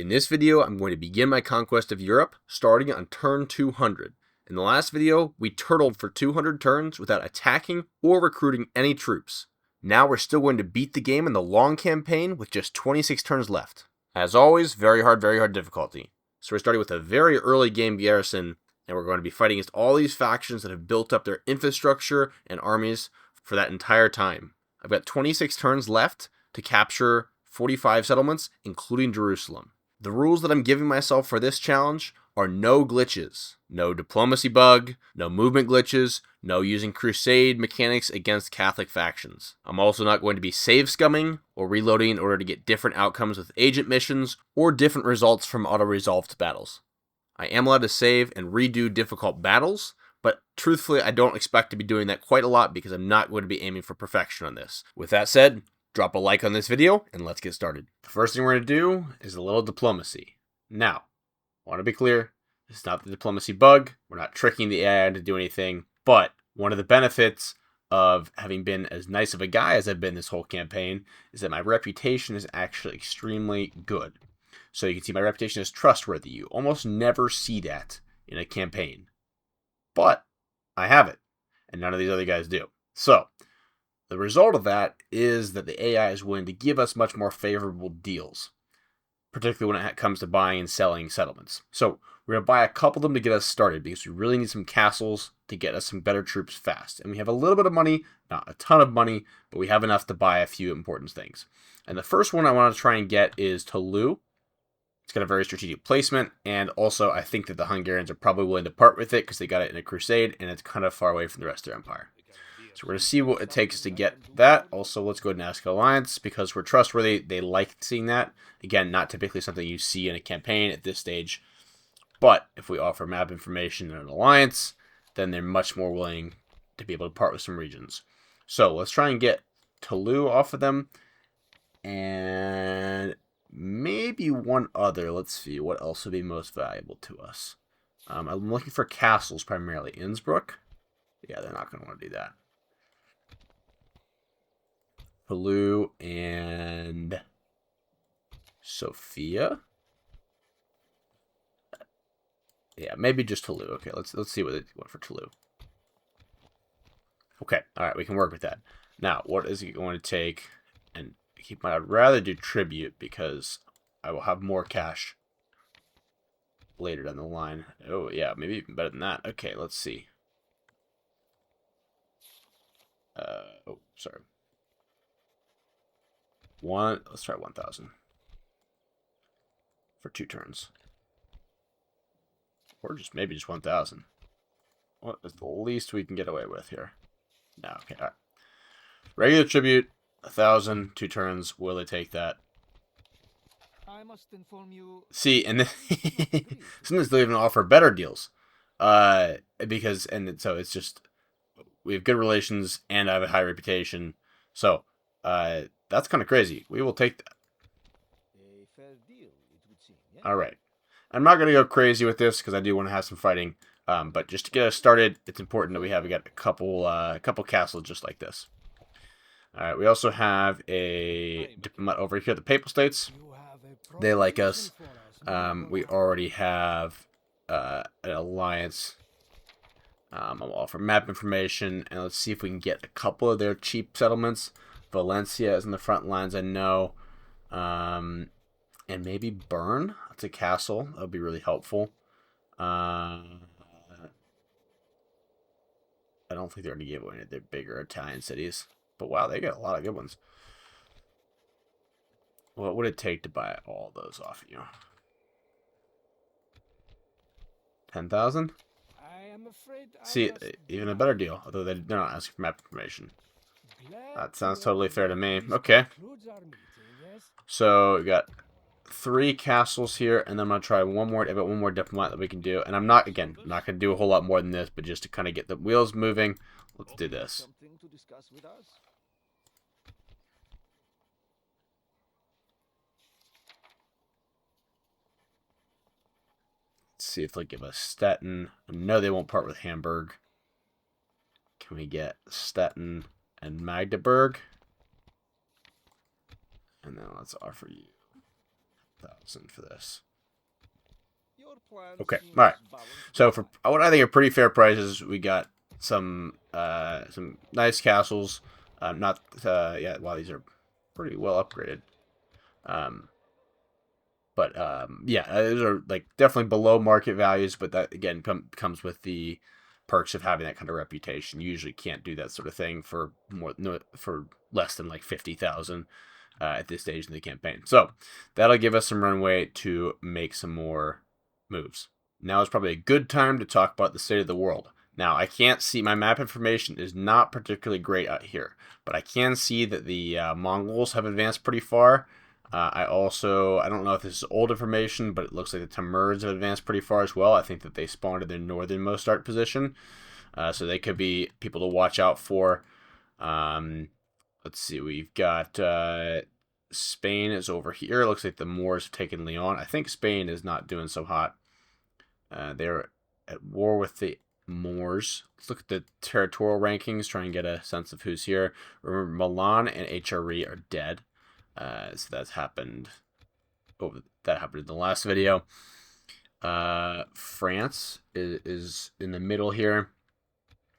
In this video, I'm going to begin my conquest of Europe, starting on turn 200. In the last video, we turtled for 200 turns without attacking or recruiting any troops. Now we're still going to beat the game in the long campaign with just 26 turns left. As always, very hard difficulty. So we're starting with a very early game garrison, and we're going to be fighting against all these factions that have built up their infrastructure and armies for that entire time. I've got 26 turns left to capture 45 settlements, including Jerusalem. The rules that I'm giving myself for this challenge are no glitches, no diplomacy bug, no movement glitches, no using Crusade mechanics against Catholic factions. I'm also not going to be save scumming or reloading in order to get different outcomes with agent missions or different results from auto-resolved battles. I am allowed to save and redo difficult battles, but truthfully I don't expect to be doing that quite a lot because I'm not going to be aiming for perfection on this. With that said, drop a like on this video and let's get started. The first thing we're going to do is a little diplomacy. Now, I want to be clear, this is not the diplomacy bug. We're not tricking the AI to do anything, but one of the benefits of having been as nice of a guy as I've been this whole campaign is that my reputation is actually extremely good. So you can see my reputation is trustworthy. You almost never see that in a campaign. But I have it, and none of these other guys do. So, the result of that is that the AI is willing to give us much more favorable deals, particularly when it comes to buying and selling settlements. So we're going to buy a couple of them to get us started because we really need some castles to get us some better troops fast. And we have a little bit of money, not a ton of money, but we have enough to buy a few important things. And the first one I want to try and get is Toulouse. It's got a very strategic placement, and also I think that the Hungarians are probably willing to part with it because they got it in a crusade, and it's kind of far away from the rest of their empire. So we're going to see what it takes to get that. Also, let's go ahead and ask Alliance because we're trustworthy. They like seeing that. Again, not typically something you see in a campaign at this stage. But if we offer map information and an alliance, then they're much more willing to be able to part with some regions. So let's try and get Toulouse off of them. And maybe one other. Let's see. What else would be most valuable to us? I'm looking for castles primarily. Innsbruck? Yeah, they're not going to want to do that. Toulouse and Sofia. Yeah, maybe just Toulouse. Okay, let's see what they want for Toulouse. Okay, all right, we can work with that. Now, what is it going to take? And I'd rather do tribute because I will have more cash later down the line. Oh yeah, maybe even better than that. Okay, let's see. Oh, sorry. Let's try 1,000 for 2 turns, or maybe just 1,000. What is the least we can get away with here? No, okay. All right. Regular tribute, 1,000, 2 turns. Will they take that? I must inform you. See, and then sometimes they'll even offer better deals, so it's just we have good relations and I have a high reputation, so that's kind of crazy. We will take that. A fair deal, it would seem. Yeah? All right. I'm not going to go crazy with this because I do want to have some fighting. But just to get us started, it's important that we got a couple castles just like this. All right. We also have a diplomat over here, the Papal States. They like us. We already have an alliance. I'll offer map information, and let's see if we can get a couple of their cheap settlements. Valencia is in the front lines, I know. And maybe Bern. That's a castle. That would be really helpful. I don't think they're going to give away any of their bigger Italian cities. But wow, they got a lot of good ones. What would it take to buy all those off of you? 10,000? See, even a better deal. Although they're not asking for map information. That sounds totally fair to me. Okay. So we got 3 castles here, and then I'm gonna try one more. I've got one more diplomat that we can do, and I'm not gonna do a whole lot more than this, but just to kind of get the wheels moving. Let's do this. Let's see if they'll give us Stettin. No, they won't part with Hamburg. Can we get Stettin and Magdeburg? And then let's offer you 1,000 for this. Your plan Okay, seems all right. balanced So enough. for what I think are pretty fair prices, we got some nice castles. Not yeah. Wow, these are pretty well upgraded. But yeah, those are like definitely below market values. But that again comes with the perks of having that kind of reputation. You usually can't do that sort of thing for for less than like 50,000 at this stage in the campaign. So that'll give us some runway to make some more moves. Now is probably a good time to talk about the state of the world. Now, I can't see, my map information is not particularly great out here, but I can see that the Mongols have advanced pretty far. I don't know if this is old information, but it looks like the Timurids have advanced pretty far as well. I think that they spawned in their northernmost start position. So they could be people to watch out for. Let's see, we've got Spain is over here. It looks like the Moors have taken Leon. I think Spain is not doing so hot. They're at war with the Moors. Let's look at the territorial rankings, try and get a sense of who's here. Remember, Milan and HRE are dead. So that's happened. That happened in the last video. France is in the middle here.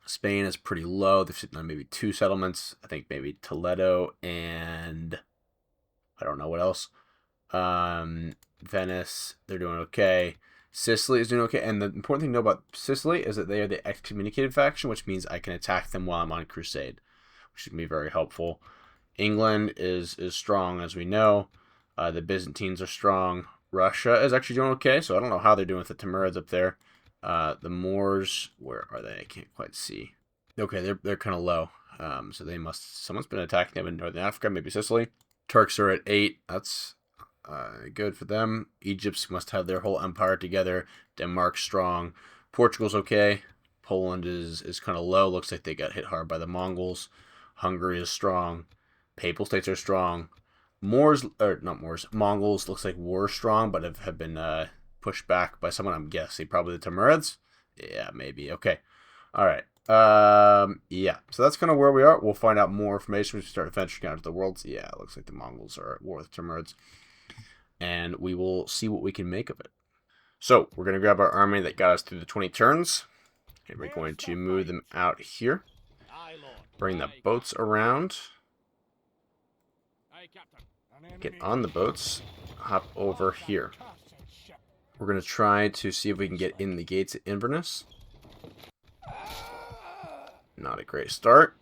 Spain is pretty low. They're sitting on maybe 2 settlements. I think maybe Toledo and I don't know what else. Venice, they're doing okay. Sicily is doing okay. And the important thing to know about Sicily is that they are the excommunicated faction, which means I can attack them while I'm on Crusade, which can be very helpful. England is strong, as we know. The Byzantines are strong. Russia is actually doing okay, so I don't know how they're doing with the Timurids up there. The Moors, where are they? I can't quite see. Okay, they're kind of low. So someone's been attacking them in Northern Africa, maybe Sicily. Turks are at 8. That's good for them. Egypt must have their whole empire together. Denmark's strong. Portugal's okay. Poland is kind of low. Looks like they got hit hard by the Mongols. Hungary is strong. Papal states are strong. Mongols looks like were strong, but have been pushed back by someone. I'm guessing probably the Timurids. Yeah, maybe. Okay. All right. Yeah. So that's kind of where we are. We'll find out more information when we start venturing out into the world. Yeah, it looks like the Mongols are at war with the Timurids, and we will see what we can make of it. So we're gonna grab our army that got us through the 20 turns, and we're going to move them out here. Bring the boats around. Get on the boats, hop over here. We're going to try to see if we can get in the gates at Inverness. Not a great start.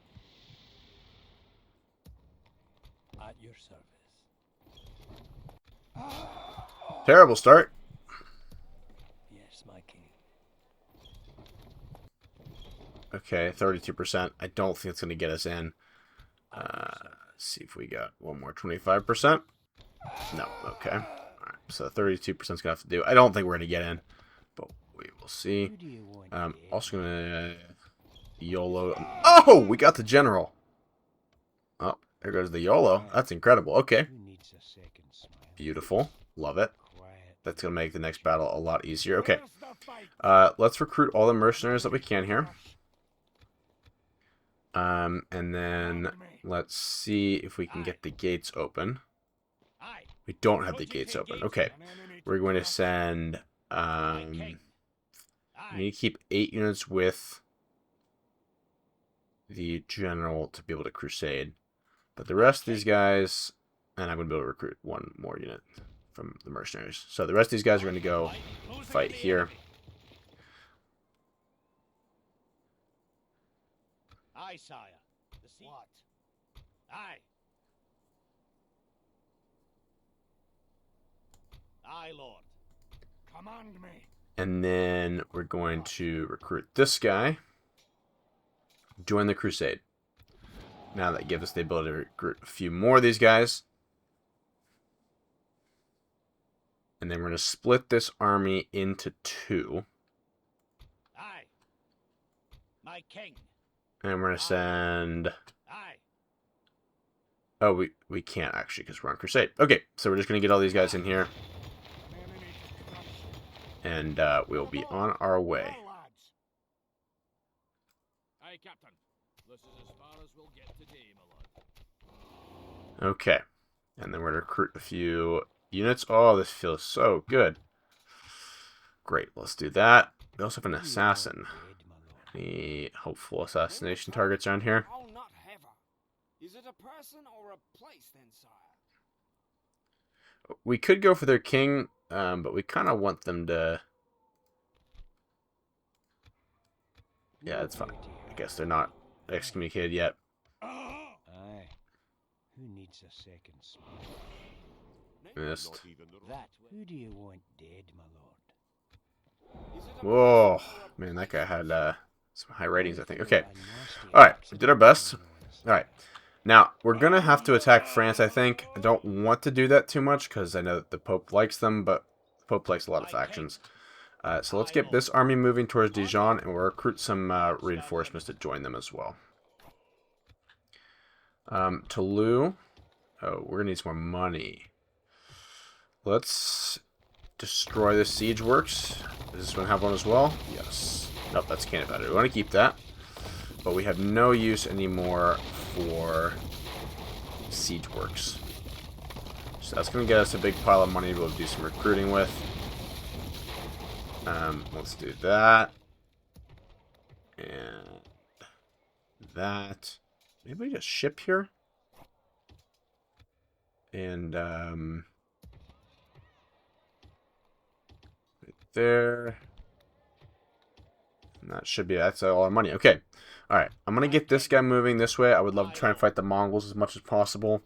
At your service. Terrible start. Yes, my king. Okay, 32%. I don't think it's going to get us in. See if we got one more 25%. No, okay. All right, so 32% is going to have to do. I don't think we're going to get in, but we will see. Also going to YOLO. Oh, we got the general. Oh, there goes the YOLO. That's incredible. Okay. Beautiful. Love it. That's going to make the next battle a lot easier. Okay. Let's recruit all the mercenaries that we can here. And then let's see if we can get the gates open. We don't have the gates open. Okay. We're going to send... we need to keep 8 units with the general to be able to crusade. But the rest of these guys... And I'm going to be able to recruit 1 more unit from the mercenaries. So the rest of these guys are going to go fight here. Aye, sire. What? Aye. Aye, lord. Command me. And then we're going to recruit this guy. Join the Crusade. Now that gives us the ability to recruit a few more of these guys. And then we're going to split this army into 2. Aye. My king. And we're going to send... Aye. Oh, we can't actually because we're on Crusade. Okay, so we're just going to get all these guys in here. And we'll be on our way. Aye, Captain. This is as far as we'll get today, my lord. Okay. And then we're going to recruit a few units. Oh, this feels so good. Great, let's do that. We also have an assassin. Any hopeful assassination targets around here? I'll not have her. Is it a person or a place then, sire? We could go for their king, but we kind of want them to... Yeah, it's fine. I guess they're not excommunicated yet. Aye. Who needs a second smile? Missed. That. Who do you want dead, my lord? Whoa, man, that guy had some high ratings, I think. Okay, all right, we did our best. All right, now we're gonna have to attack France, I think. I don't want to do that too much because I know that the Pope likes them, but the Pope likes a lot of factions. So let's get this army moving towards Dijon, and we'll recruit some reinforcements to join them as well. Toulouse. Oh, we're gonna need some more money. Let's destroy the siege works. Does this one have one as well? Yes. Nope, that's cannon battery. We want to keep that. But we have no use anymore for siege works. So that's going to get us a big pile of money to be able to do some recruiting with. Let's do that. And that. Maybe just ship here? And, there. And that should be, that's all our money. Okay. Alright. I'm going to get this guy moving this way. I would love to try and fight the Mongols as much as possible.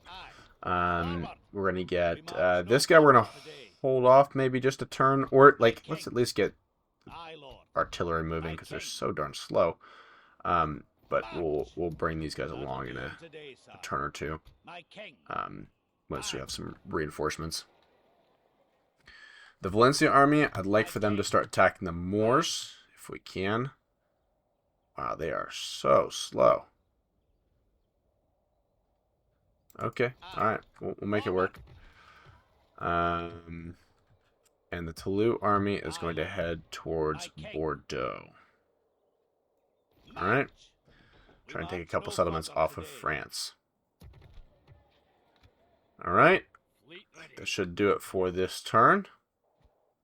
We're going to get this guy. We're going to hold off maybe just a turn. Or, like, let's at least get artillery moving because they're so darn slow. But we'll bring these guys along in a turn or two. Once we have some reinforcements. The Valencia army, I'd like for them to start attacking the Moors, if we can. Wow, they are so slow. Okay, alright, we'll make it work. And the Toulouse army is going to head towards Bordeaux. Alright, try and take a couple settlements off of France. Alright, that should do it for this turn.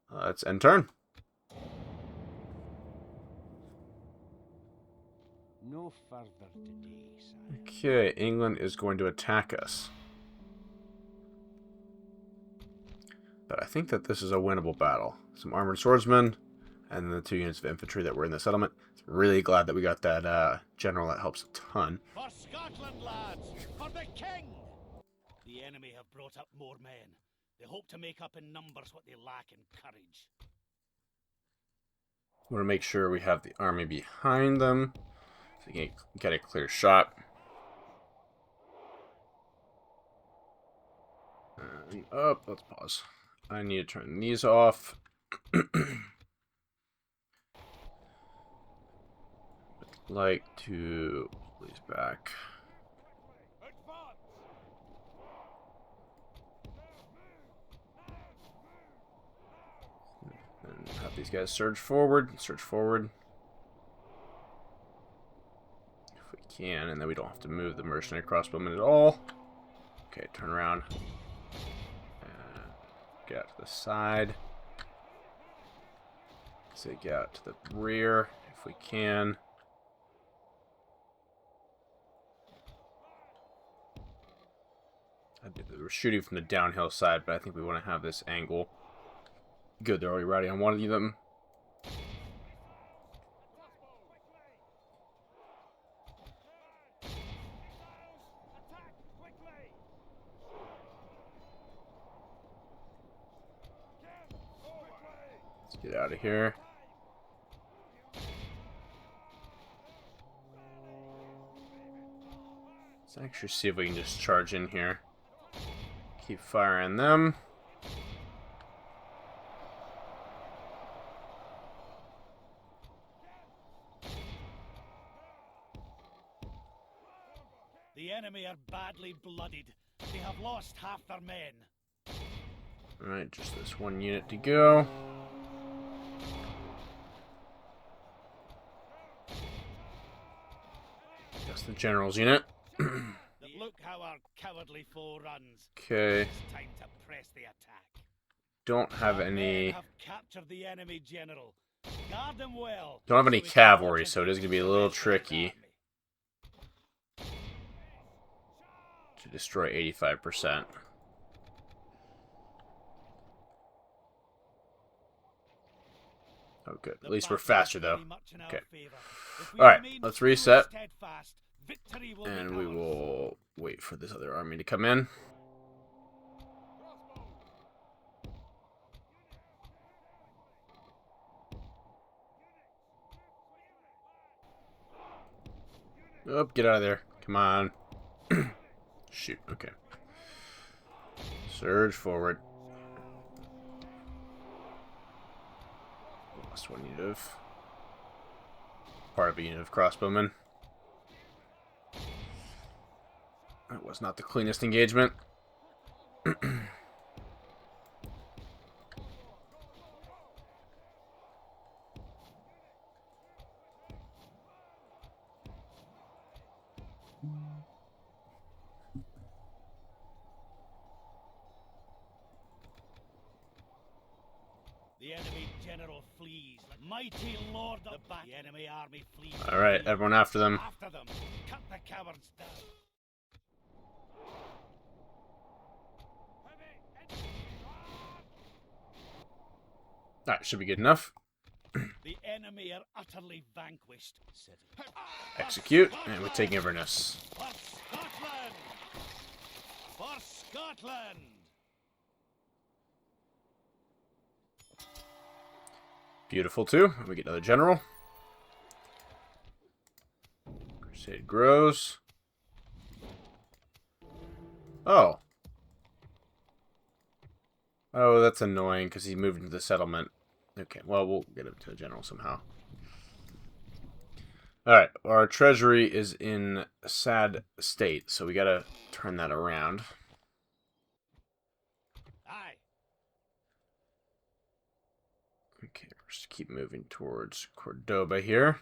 Let's end turn. No further today, sire. Okay, England is going to attack us. But I think that this is a winnable battle. Some armored swordsmen, and the 2 units of infantry that were in the settlement. Really glad that we got that general. That helps a ton. For Scotland, lads! For the king! The enemy have brought up more men. They hope to make up in numbers what they lack in courage. We want to make sure we have the army behind them, so you can get a clear shot. And up, let's pause. I need to turn these off. I'd like to pull these back. And have these guys surge forward, if we can, and then we don't have to move the mercenary crossbowmen at all. Okay, turn around. Get out to the side. So get out to the rear if we can. We're shooting from the downhill side, but I think we want to have this angle. Good, they're already riding on one of them. Let's get out of here. Let's actually see if we can just charge in here. Keep firing them. The enemy are badly blooded. They have lost half their men. Alright, just this one unit to go. That's the general's unit. Look how our cowardly foe runs. Okay. It's time to press the attack. Don't have Our men any. have captured the enemy general. Guard them well. Don't have any so we can cavalry, launch so it is into going to be a the little rest of his tricky army. to destroy 85%. Oh, good. At least we're faster, though. Okay. Alright, let's reset. And we will wait for this other army to come in. Oh, get out of there. Come on. Shoot, okay. Surge forward. Lost one unit of... part of a unit of crossbowmen. That was not the cleanest engagement. The enemy general flees. Mighty lord of the back. The enemy army flees. All right, everyone after them. After them. Cut the cowards down. All right, should be good enough. The enemy are utterly vanquished. Execute, and we're taking Inverness. For Scotland! For Scotland! Beautiful, too. We get another general. Crusade grows. Oh. Oh, that's annoying because he moved into the settlement. Okay, well, we'll get him to a general somehow. Alright, our treasury is in a sad state, so we gotta turn that around. Aye. Okay, just keep moving towards Cordoba here.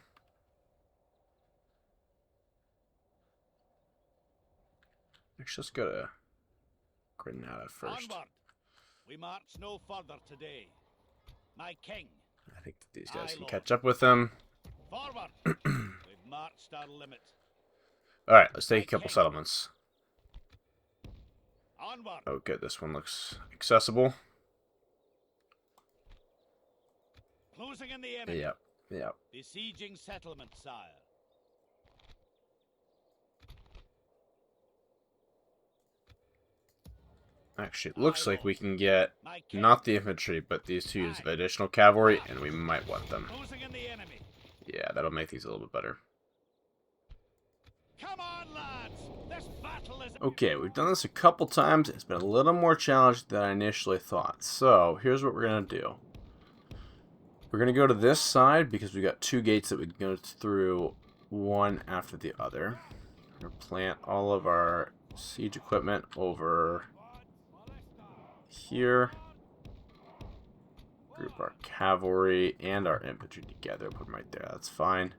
Actually, let's go to Granada first. Onward. We march no further today. My king. I think that these guys Aye, can Lord. catch up with them. Forward. We've marched our limit. Alright, let's take a couple settlements. Onward. Okay, this one looks accessible. Closing in the enemy. Yep, yep. Besieging settlement, sire. Actually, it looks like we can get not the infantry, but these two units of additional cavalry, and we might want them. Closing in the enemy. Yeah, that'll make these a little bit better. Come on, lads. This battle is Okay, we've done this a couple times. It's been a little more challenging than I initially thought. So, here's what we're going to do. We're going to go to this side because we've got two gates that we can go through one after the other. We're going to plant all of our siege equipment over here. Group our cavalry and our infantry together. Put them right there. That's fine.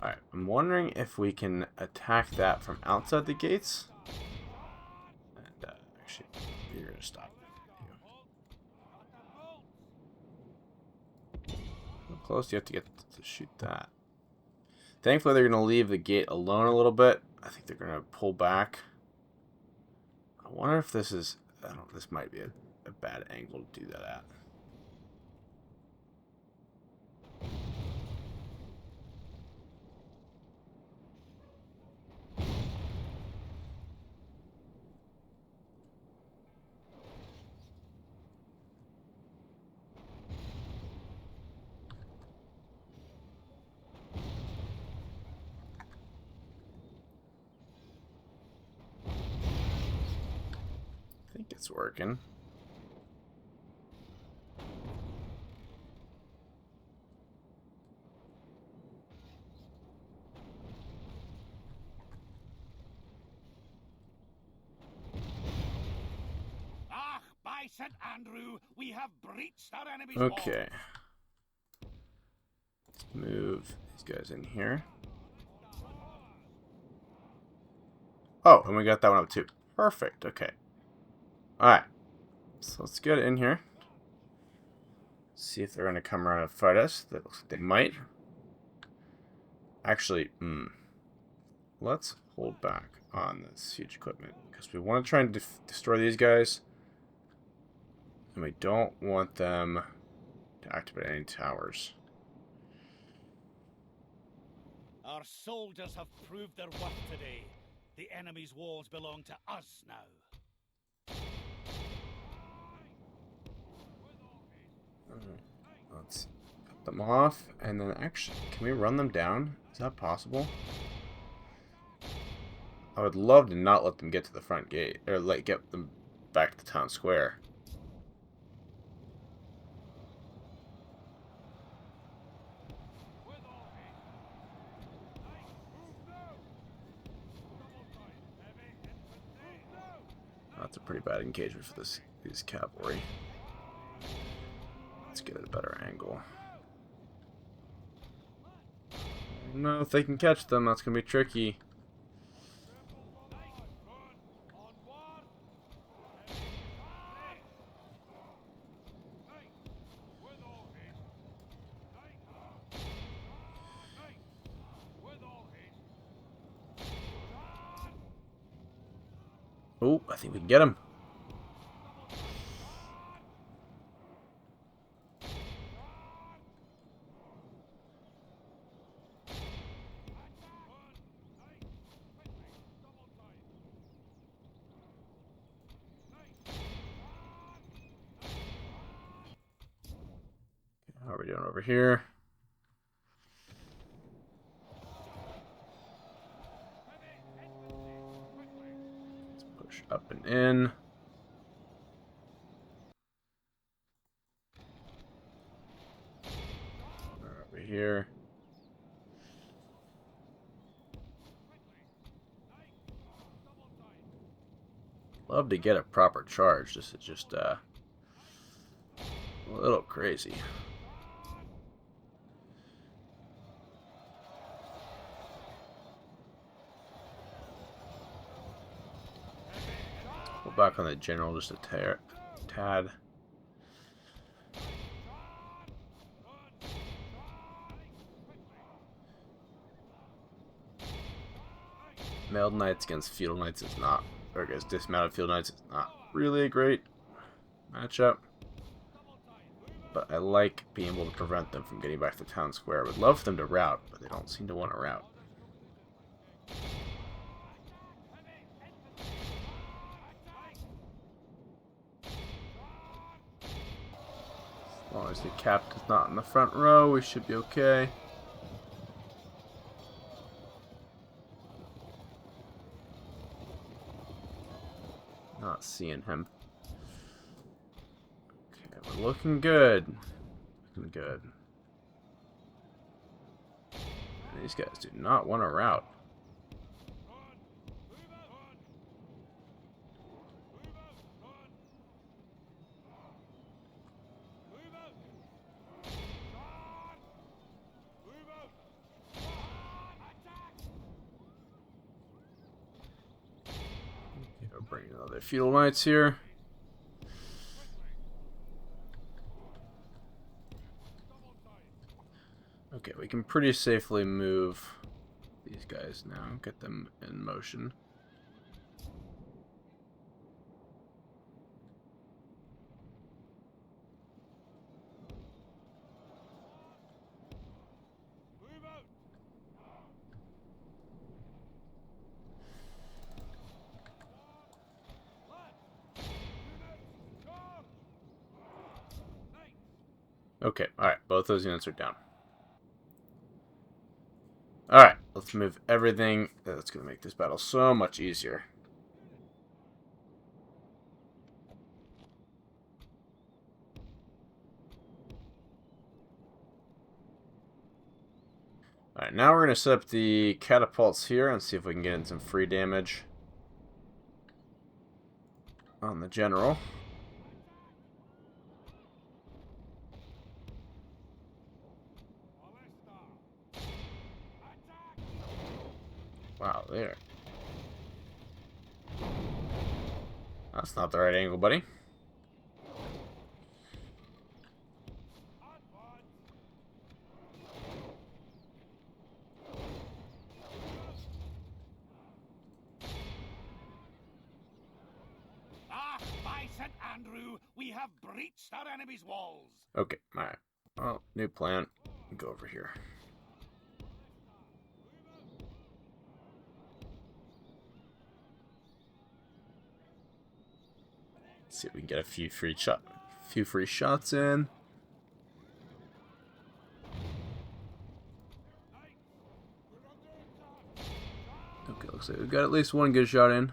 Alright, I'm wondering if we can attack that from outside the gates. And actually, you're going to stop. How close do you have to get to shoot that? Thankfully, they're going to leave the gate alone a little bit. I think they're going to pull back. I wonder if this is... I don't know, this might be a bad angle to do that at. I think it's working. Ah, by St. Andrew, we have breached our enemy's Okay. Let's move these guys in here. Oh, and we got that one up too. Perfect. Okay. Alright. So let's get in here. See if they're going to come around and fight us. That looks like they might. Actually, let's hold back on this huge equipment. Because we want to try and destroy these guys. And we don't want them to activate any towers. Our soldiers have proved their worth today. The enemy's walls belong to us now. Let's cut them off. And then actually, can we run them down? Is that possible? I would love to not let them get to the front gate. Or get them back to the town square. That's a pretty bad engagement for these cavalry. Let's get at a better angle. No, if they can catch them, that's going to be tricky. Oh, I think we can get him. How are we doing over here? Let's push up and in. Over here. Love to get a proper charge. This is just a little crazy. Pull back on the general just a tad. Mailed knights against field knights is not, or against dismounted field knights is not really a great matchup. But I like being able to prevent them from getting back to the town square. I would love for them to rout, but they don't seem to want to rout. As long as the captain's not in the front row, we should be okay. Not seeing him. Okay, we're looking good. Looking good. And these guys do not want to rout. Okay, we're bringing other field knights here. Okay, we can pretty safely move these guys now, get them in motion. Okay, alright, both those units are down. Alright, let's move everything. That's going to make this battle so much easier. Alright, now we're going to set up the catapults here and see if we can get in some free damage on the general. Wow, there. That's not the right angle, buddy. Ah, by St. Andrew, we have breached our enemy's walls. Okay, alright. Well, new plan. Go over here. See if we can get a few free shots in. Okay, looks like we've got at least one good shot in.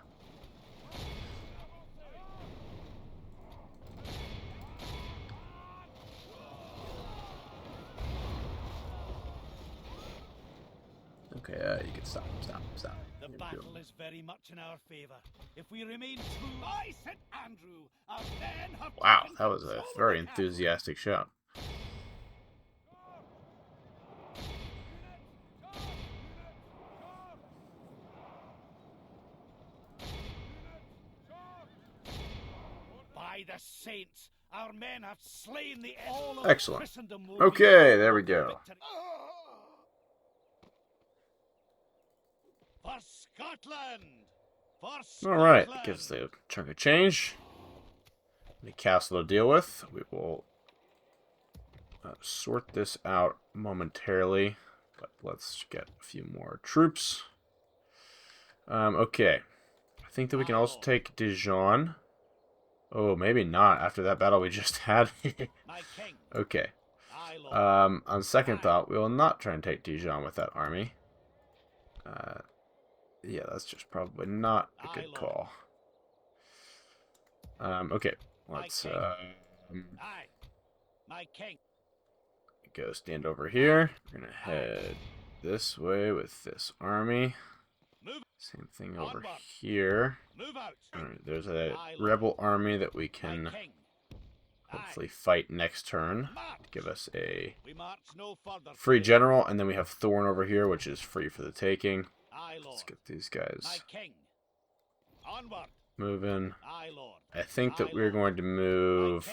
Okay, you can stop. The battle is very much in our favor. If we remain true, by St. Andrew, our men have... Wow, that was a very enthusiastic shot. By the saints, our men have slain the all of Excellent. Christendom. Okay, there we go. For Scotland! For Scotland! Alright, gives the chunk of change. The castle to deal with. We will sort this out momentarily. But let's get a few more troops. Okay. I think that we can also take Dijon. Oh, maybe not after that battle we just had. Okay. On second thought, we will not try and take Dijon with that army. Yeah, that's just probably not a good call. Okay, let's go stand over here. We're gonna head this way with this army. Same thing over here. Alright, there's a rebel army that we can hopefully fight next turn to give us a free general, and then we have Thorn over here, which is free for the taking. Let's get these guys moving. I think that we're going to move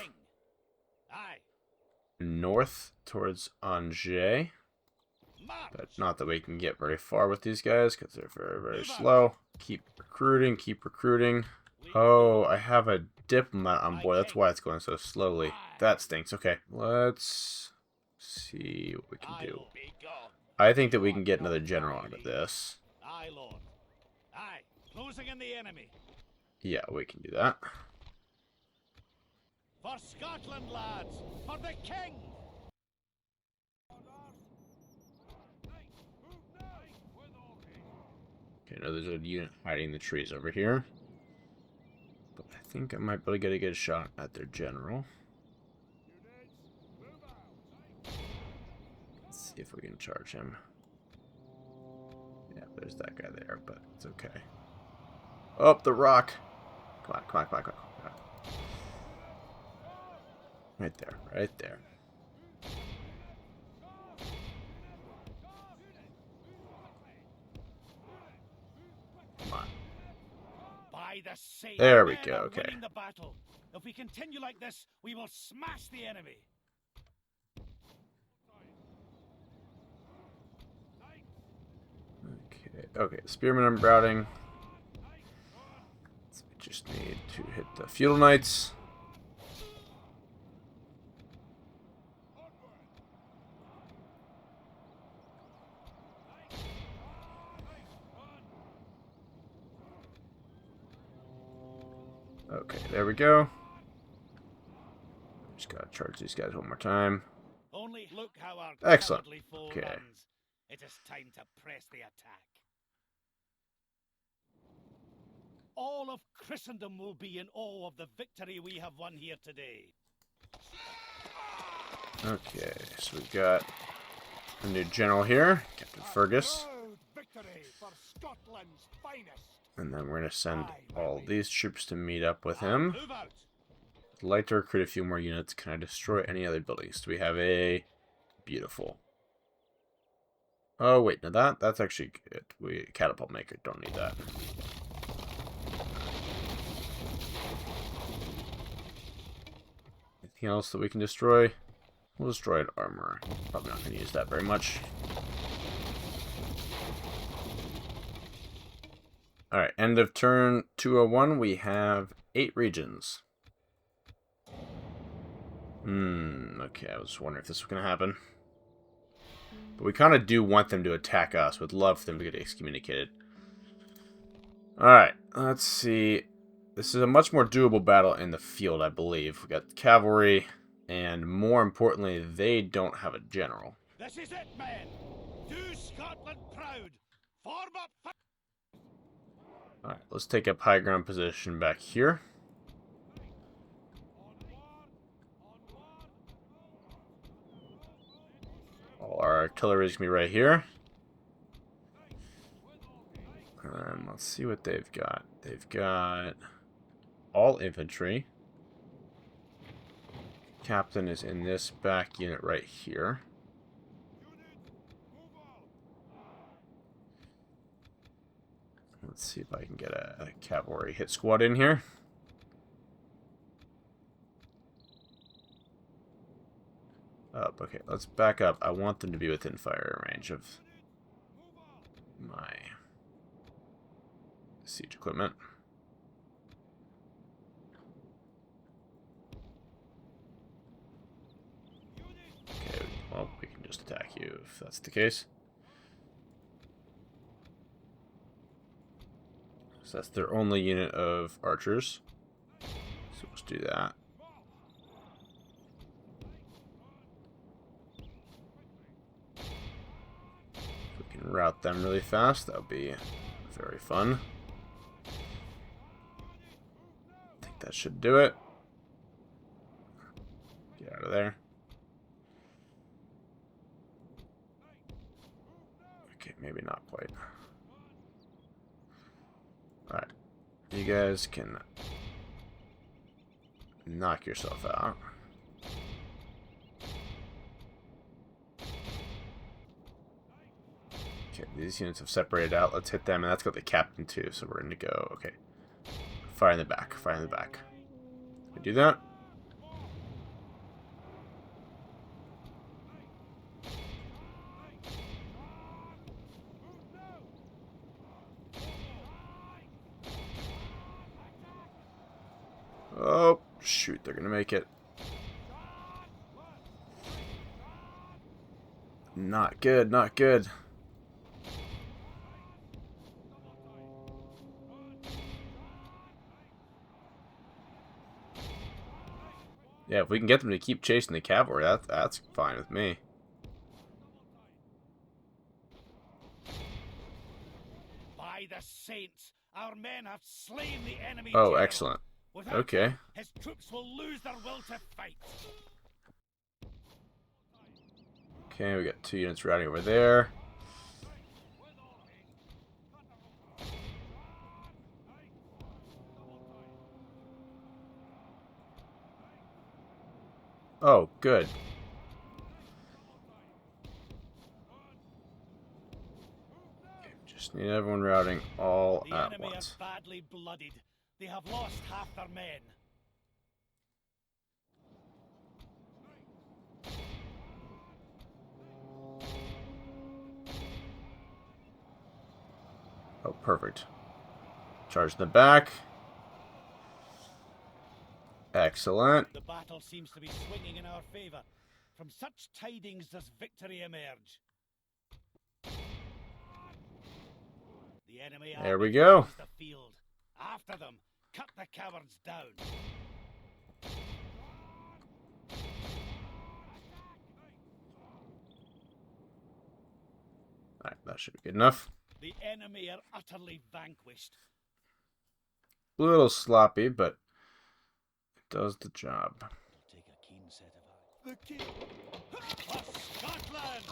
north towards Angers. But not that we can get very far with these guys because they're very, very slow. Keep recruiting. Oh, I have a diplomat on board. That's why it's going so slowly. That stinks. Okay, let's see what we can do. I think that we can get another general out of this. Aye, Lord. Aye, closing in the enemy. Yeah, we can do that. For Scotland, lads! For the king! Okay, now there's a unit hiding in the trees over here. But I think I might be able to get a good shot at their general. Let's see if we can charge him. Yeah, there's that guy there, but it's okay. Up the rock! Come on. Right there. Come on. By the saints, There we go, are okay. winning the battle. If we continue like this, we will smash the enemy. Okay, spearmen I'm routing. So we just need to hit the feudal knights. Okay, there we go. Just gotta charge these guys one more time. Only look how our Excellent. cowardly foe Okay. runs. It is time to press the attack. All of Christendom will be in awe of the victory we have won here today. Okay, so we've got a new general here, Captain Fergus. Proud victory for Scotland's finest. And then we're going to send all these troops to meet up with him. Move out. I'd like to recruit a few more units. Can I destroy any other buildings? Do we have a... Beautiful. Oh, wait, no, that's actually good. Catapult maker, don't need that. Anything else that we can destroy? We'll destroy armor. Probably not going to use that very much. Alright, end of turn 201. We have 8 regions. Okay, I was wondering if this was going to happen. But we kind of do want them to attack us. Would love for them to get excommunicated. Alright, let's see. This is a much more doable battle in the field, I believe. We got cavalry, and more importantly, they don't have a general. This is it, men! Do Scotland proud! Form up! Alright, let's take up high ground position back here. All our artillery is going to be right here. And let's see what they've got. They've got all infantry. Captain is in this back unit right here. Let's see if I can get a cavalry hit squad in here. Up, okay, let's back up. I want them to be within fire range of my siege equipment. Okay, well, we can just attack you if that's the case. So that's their only unit of archers. So let's do that. If we can route them really fast, that would be very fun. I think that should do it. Get out of there. Okay, maybe not quite. Alright. You guys can knock yourself out. Okay, these units have separated out. Let's hit them, and that's got the captain too, so we're going to go. Okay. Fire in the back. Fire in the back. We do that. Oh, shoot, they're going to make it. Not good, not good. Yeah, if we can get them to keep chasing the cavalry, that's fine with me. By the saints, our men have slain the enemy. Oh, general. excellent. Without Okay. them, his troops will lose their will to fight. Okay, we got 2 units routing over there. Oh, good. Okay, just need everyone routing all The at enemy once. are badly blooded. They have lost half their men. Oh, perfect. Charge in the back. Excellent. The battle seems to be swinging in our favor. From such tidings does victory emerge. The enemy There we army go. covers the field. After them, cut the cowards down. Alright, that should be good enough. The enemy are utterly vanquished. A little sloppy, but it does the job. It'll take a keen set of eyes. The king of Scotland!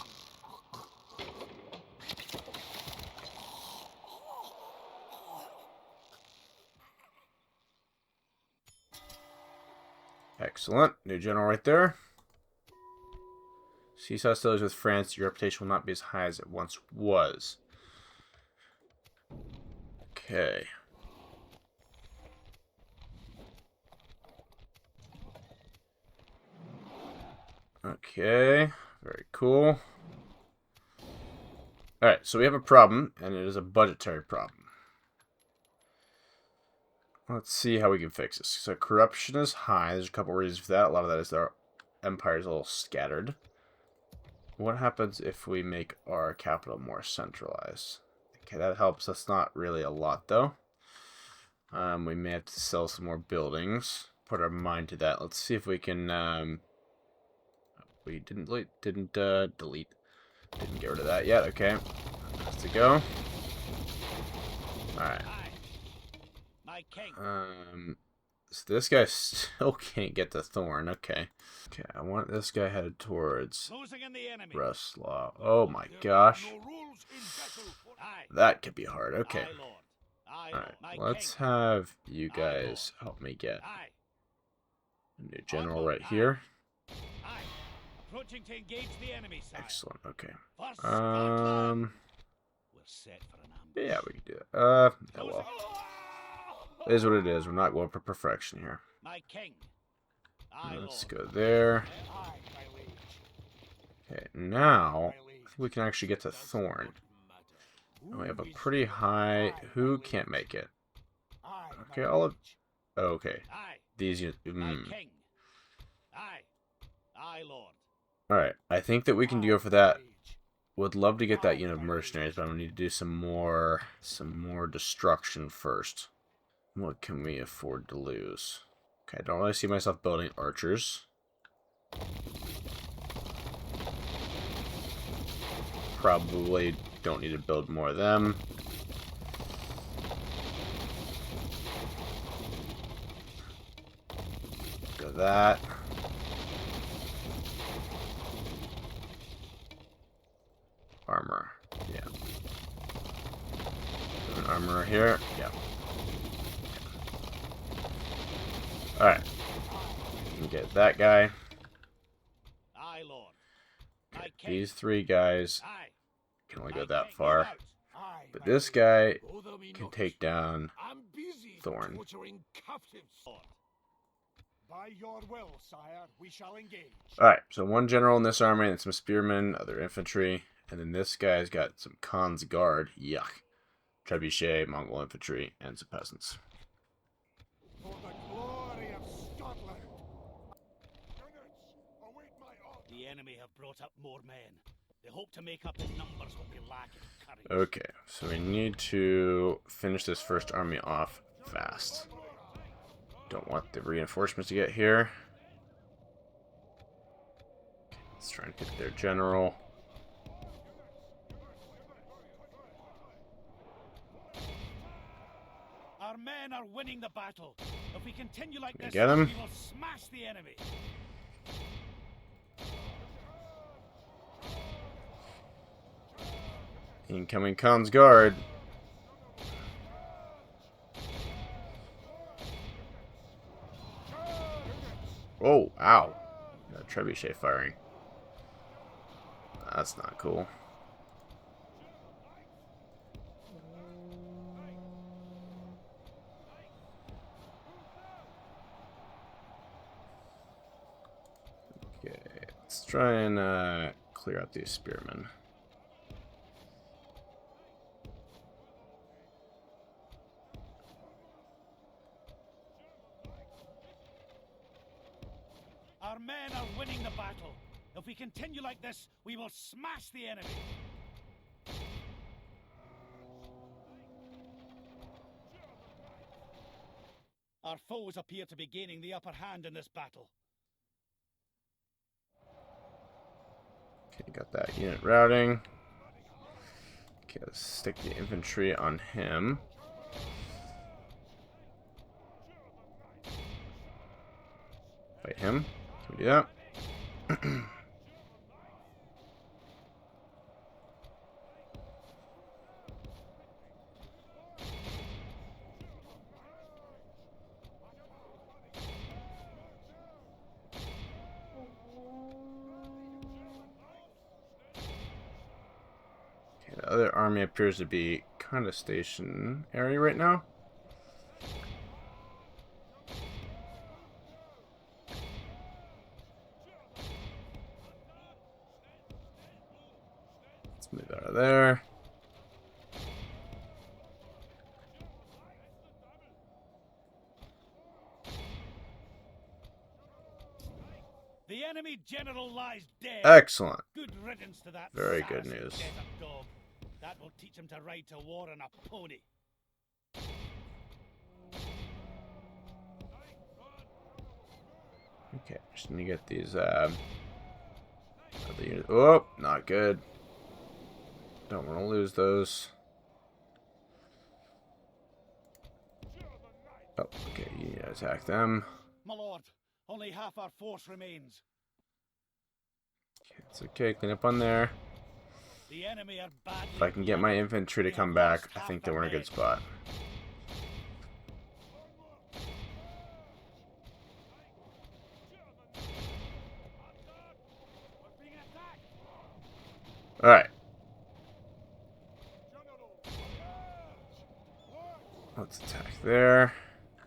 Excellent. New general right there. Cease hostilities with France. Your reputation will not be as high as it once was. Okay. Okay, very cool. Alright, so we have a problem, and it is a budgetary problem. Let's see how we can fix this. So corruption is high. There's a couple reasons for that. A lot of that is our empire is a little scattered. What happens if we make our capital more centralized? Okay, that helps us not really a lot, though. We may have to sell some more buildings. Put our mind to that. Let's see if we can... we didn't delete. Didn't get rid of that yet. Okay. Has to go. Alright. So this guy still can't get the thorn. Okay. Okay, I want this guy headed towards Ruslaw. Oh my gosh. That could be hard. Okay. Alright, let's have you guys help me get a new general right here. Excellent, okay. Yeah, we can do it. Oh well. It is what it is. We're not going for perfection here. Let's go there. Okay, now I think we can actually get to Thorn. And we have a pretty high. Who can't make it? Okay, all of. Okay, these. All right, I think that we can go for that. Would love to get that unit of mercenaries, but I'm gonna need to do some more destruction first. What can we afford to lose? Okay, I don't really see myself building archers. Probably don't need to build more of them. Go that. Armor, yeah. An armor here, yeah. Alright. You can get that guy. Okay, these three guys can only go that far. But this guy can take down Thorn. Alright, so one general in this army and some spearmen, other infantry. And then this guy's got some Khan's guard. Yuck. Trebuchet, Mongol infantry, and some peasants. The enemy have brought up more men. They hope to make up in numbers what we lack in courage. Okay, so we need to finish this first army off fast. Don't want the reinforcements to get here. Okay, let's try and get their general. Our men are winning the battle. If we continue like this, Get him? we will smash the enemy. Incoming Khan's guard. Oh, ow. Trebuchet firing. That's not cool. Okay, let's try and clear out these spearmen. Our men are winning the battle. If we continue like this, we will smash the enemy. Our foes appear to be gaining the upper hand in this battle. Okay, got that unit routing. Okay, let's stick the infantry on him. Fight him. Can we do that? Okay, the other army appears to be kind of stationary right now. Move out of there. The enemy general lies dead. Excellent. Good riddance to that. Very good Saracen news. desert dog. That will teach him to ride to war on a pony. Okay, just need to get these other units. Oh, not good. Don't want to lose those. Oh, okay, you need to attack them. My lord, only half our force remains. It's okay, clean up on there. The enemy are badly If I can get my infantry to come back, I think that we're in a good spot. Alright. Let's attack there.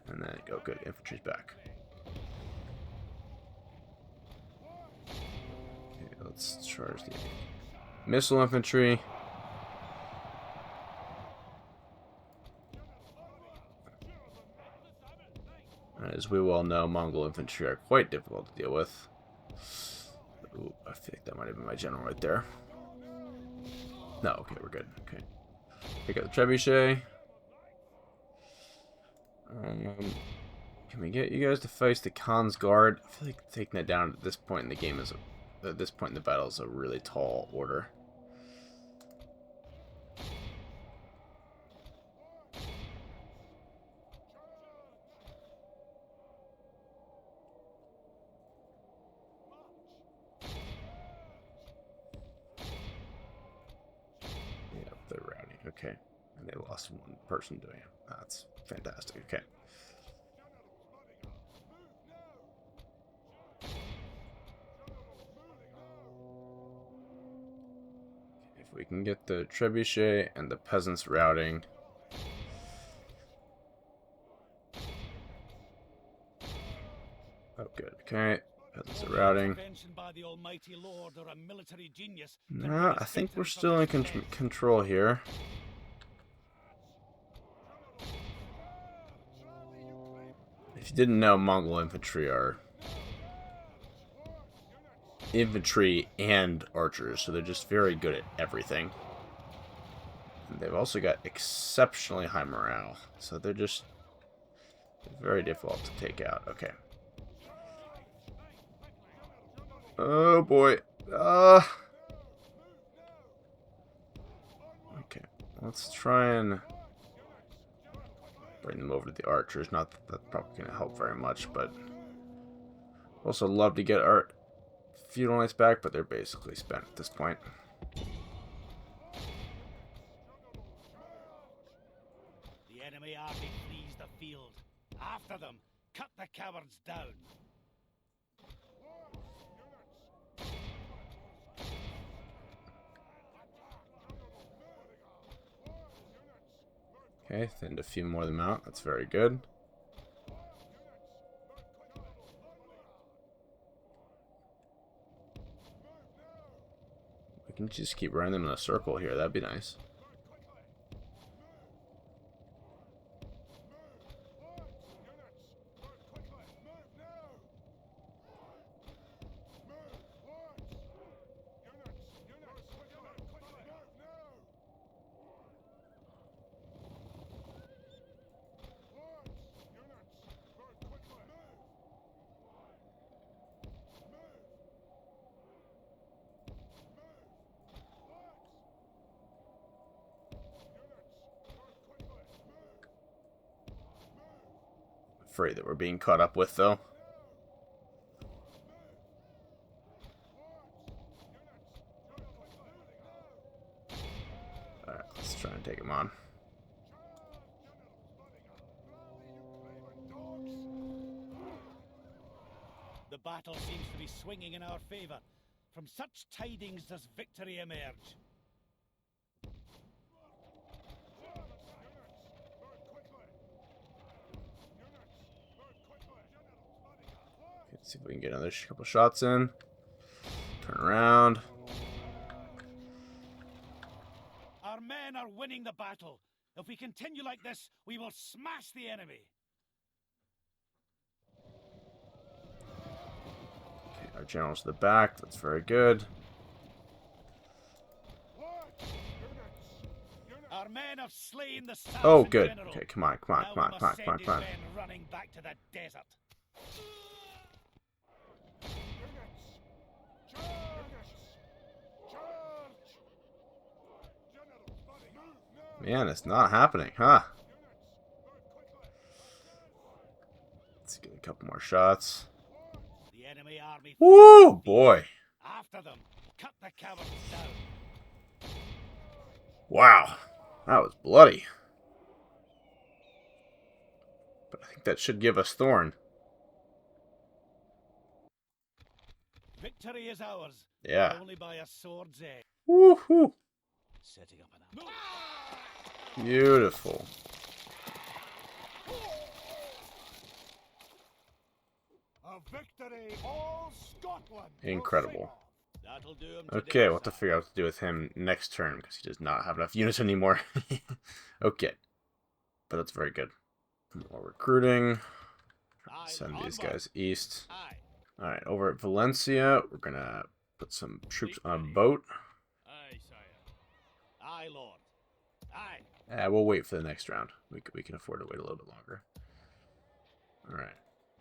And then go good. Infantry's back. Okay, let's charge the missile infantry. As we well know, Mongol infantry are quite difficult to deal with. Ooh, I think that might have been my general right there. No, okay, we're good. Okay. Pick up the trebuchet. Can we get you guys to face the Khan's Guard? I feel like taking that down at this point in the game is at this point in the battle is a really tall order. Yeah, they're routing. Okay. And they lost one person doing it. That's fantastic. Okay. If we can get the trebuchet and the peasants routing. Oh, good. Okay. Peasants are routing. No, I think we're still in control here. If you didn't know, Mongol infantry are infantry and archers, so they're just very good at everything. And they've also got exceptionally high morale, so they're very difficult to take out. Okay. Oh boy. Okay. Let's try and bring them over to the archers. Not that that's probably going to help very much, but also love to get our feudal knights back, but they're basically spent at this point. The enemy army flees the field. After them, cut the cowards down. Okay, thinned a few more of them out. That's very good. We can just keep running them in a circle here. That'd be nice. Afraid that we're being caught up with, though. Alright, let's try and take him on. The battle seems to be swinging in our favor. From such tidings does victory emerge. Let's see if we can get another couple shots in. Turn around. men are winning the battle. If we continue like this, we will smash the enemy. Okay, our general's to the back. That's very good. Our men have slain the Oh, Saracen good. general. Okay, come on, come on, Now come on, we come on, must come on, send come on. his men running back to the desert. Man, it's not happening, huh? Let's get a couple more shots. The enemy army. Woo, boy. After them. Cut the cowards down. Wow, that was bloody. But I think that should give us Thorn. Victory is ours. Yeah. Only by a sword's edge. Woohoo. Setting up an ambush. Beautiful. A victory, all Scotland. Incredible. That'll do him Okay, today, we'll have to figure out what to do with him next turn because he does not have enough units anymore. Okay, but that's very good. More recruiting. Send these guys east. Alright, over at Valencia, we're going to put some troops on a boat. Aye, sire. Aye, lord. Aye. We'll wait for the next round. We can afford to wait a little bit longer. Alright.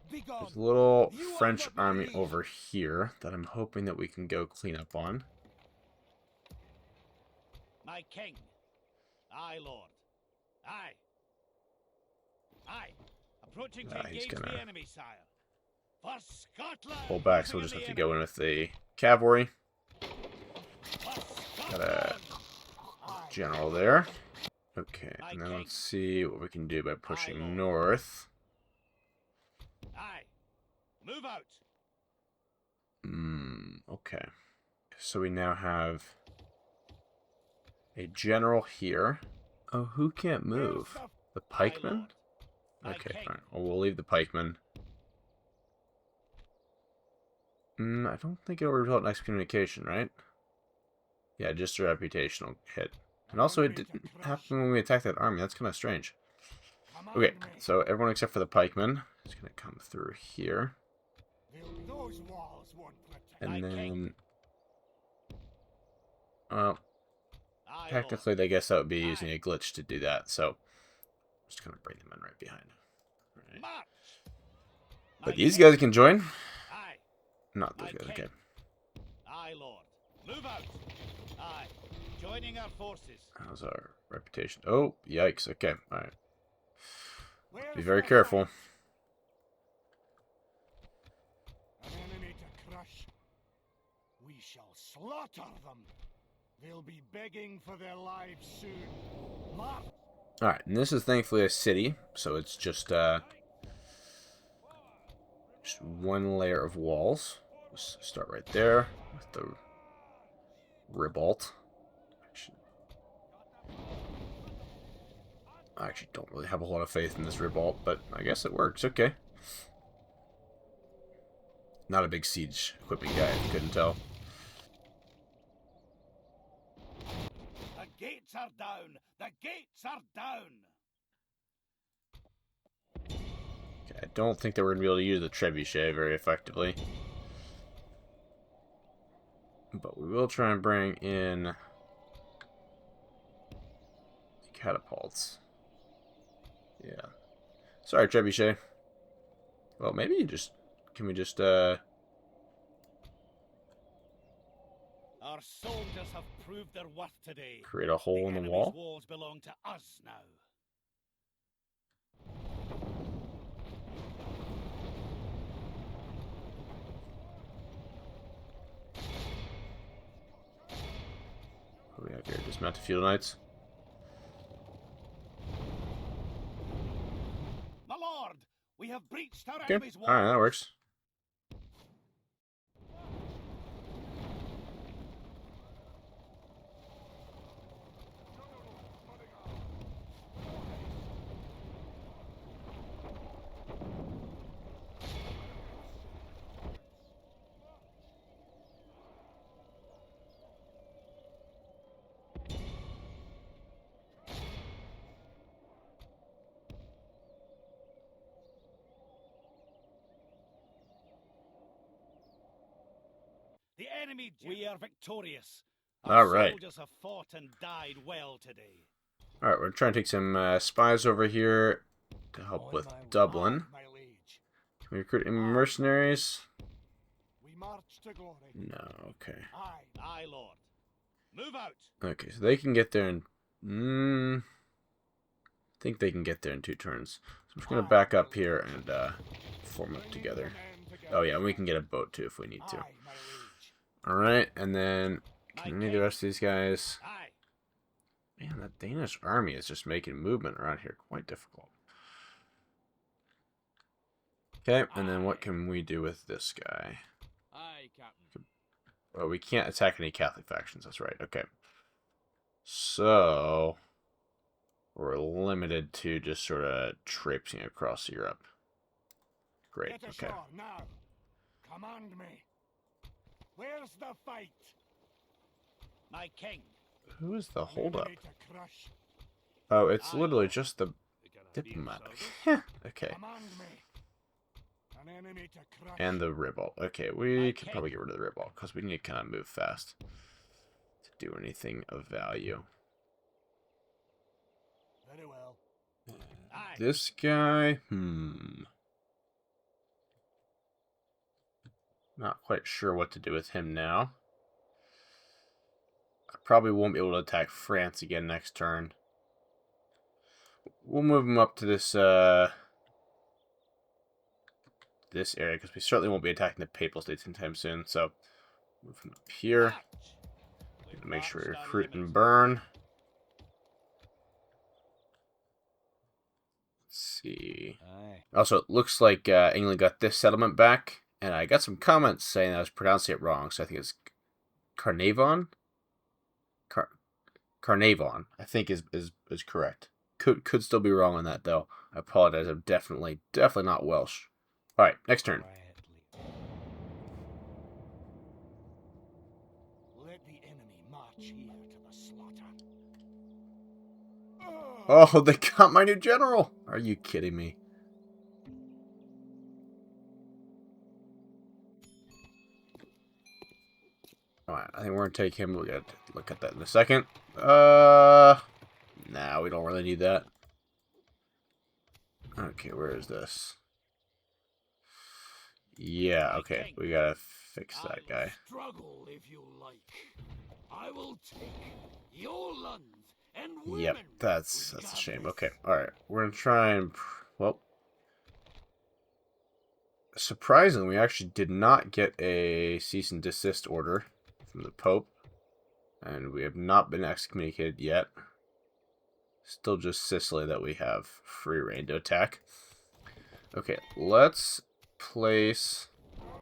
There's a little French army over here that I'm hoping that we can go clean up on. My king. Aye, lord. Aye. Aye. Approaching to He's engage gonna the enemy, sire. For Scotland. pull back, so we'll just have to go in with the cavalry. Got a general there. Okay, and then let's see what we can do by pushing north. Aye. Move out. Okay. So we now have a general here. Oh, who can't move? The pikemen? Okay, fine. Well, we'll leave the pikemen. I don't think it will result in excommunication, right? Yeah, just a reputational hit. And also, it didn't happen when we attacked that army. That's kind of strange. Okay, so everyone except for the pikemen is going to come through here. And then... Well, technically, I guess that would be using a glitch to do that, so... I'm just going to bring them in right behind. Right. But these guys can join. Not those guys, okay. Aye, lord. Move out. Aye. Joining our forces. How's our reputation? Oh, yikes. Okay, alright. Be very careful. An enemy to crush. We shall slaughter them. They'll be begging for their lives soon. March. Alright, and this is thankfully a city, so it's just one layer of walls. Let's start right there with the ribault. I actually don't really have a lot of faith in this ribault, but I guess it works. Okay. Not a big siege equipping guy, if you couldn't tell. The gates are down! The gates are down! Okay, I don't think that we're going to be able to use the trebuchet very effectively. But we will try and bring in the catapults. Yeah. Sorry, trebuchet. Well, maybe you just... Can we just, Our soldiers have proved their worth today. create a hole in the enemy's wall? walls belong to us now. What do we have here? Dismount field knights. My lord, we have breached our Okay, enemy's walls. alright, that works. enemy, we are victorious. All right. Soldiers have fought and died well today. All right, we're trying to take some spies over here to help with Dublin. My liege. Can we recruit any mercenaries? We march to glory. No, okay. Aye, lord. Move out. Okay, so they can get there in... I think they can get there in 2 turns. So I'm just going to back up here and form up together. Oh yeah, we can get a boat too if we need to. Alright, and then can we need the rest of these guys? Man, that Danish army is just making movement around here quite difficult. Okay, and then what can we do with this guy? Aye, Captain. Well, we can't attack any Catholic factions, that's right. Okay. So, we're limited to just sort of traipsing across Europe. Great, okay. Now. Command me. Where's the fight? My king. Who is the holdup? Enemy to crush. Oh, it's literally just the diplomat. Okay. Command me. An enemy to crush. And the revolt. Okay, we can probably get rid of the revolt because we need to kind of move fast to do anything of value. Very well. This guy, not quite sure what to do with him now. I probably won't be able to attack France again next turn. We'll move him up to this this area because we certainly won't be attacking the Papal States anytime soon. So move him up here. Make sure we recruit and burn. Let's see. Also, it looks like England got this settlement back, and I got some comments saying I was pronouncing it wrong, so I think it's Carnarvon. Carnarvon, I think is correct. Could still be wrong on that though. I apologize. I'm definitely not Welsh. All right, next turn. Let the enemy march here to the slaughter. Oh, they got my new general. Are you kidding me? Alright, I think we're gonna take him. We'll get to look at that in a second. Nah, we don't really need that. Okay, where is this? Yeah, okay, we gotta fix that guy. Struggle if you like. I will take your land and women. Yep, that's a shame. Okay, alright, we're gonna try and, well, surprisingly, we actually did not get a cease and desist order from the Pope, and we have not been excommunicated yet. Still just Sicily that we have free reign to attack. Okay, let's place...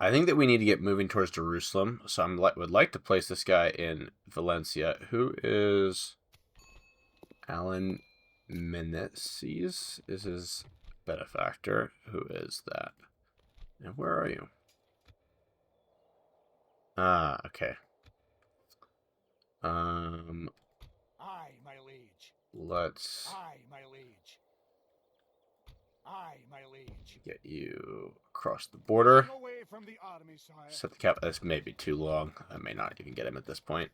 I think that we need to get moving towards Jerusalem, so I would like to place this guy in Valencia. Who is... Alan Meneses is his benefactor. Who is that? And where are you? Ah, okay. Aye, my liege. Let's Aye, my liege. Aye, my liege. get you across the border. Away from the army, sire. Set the cap. This may be too long. I may not even get him at this point.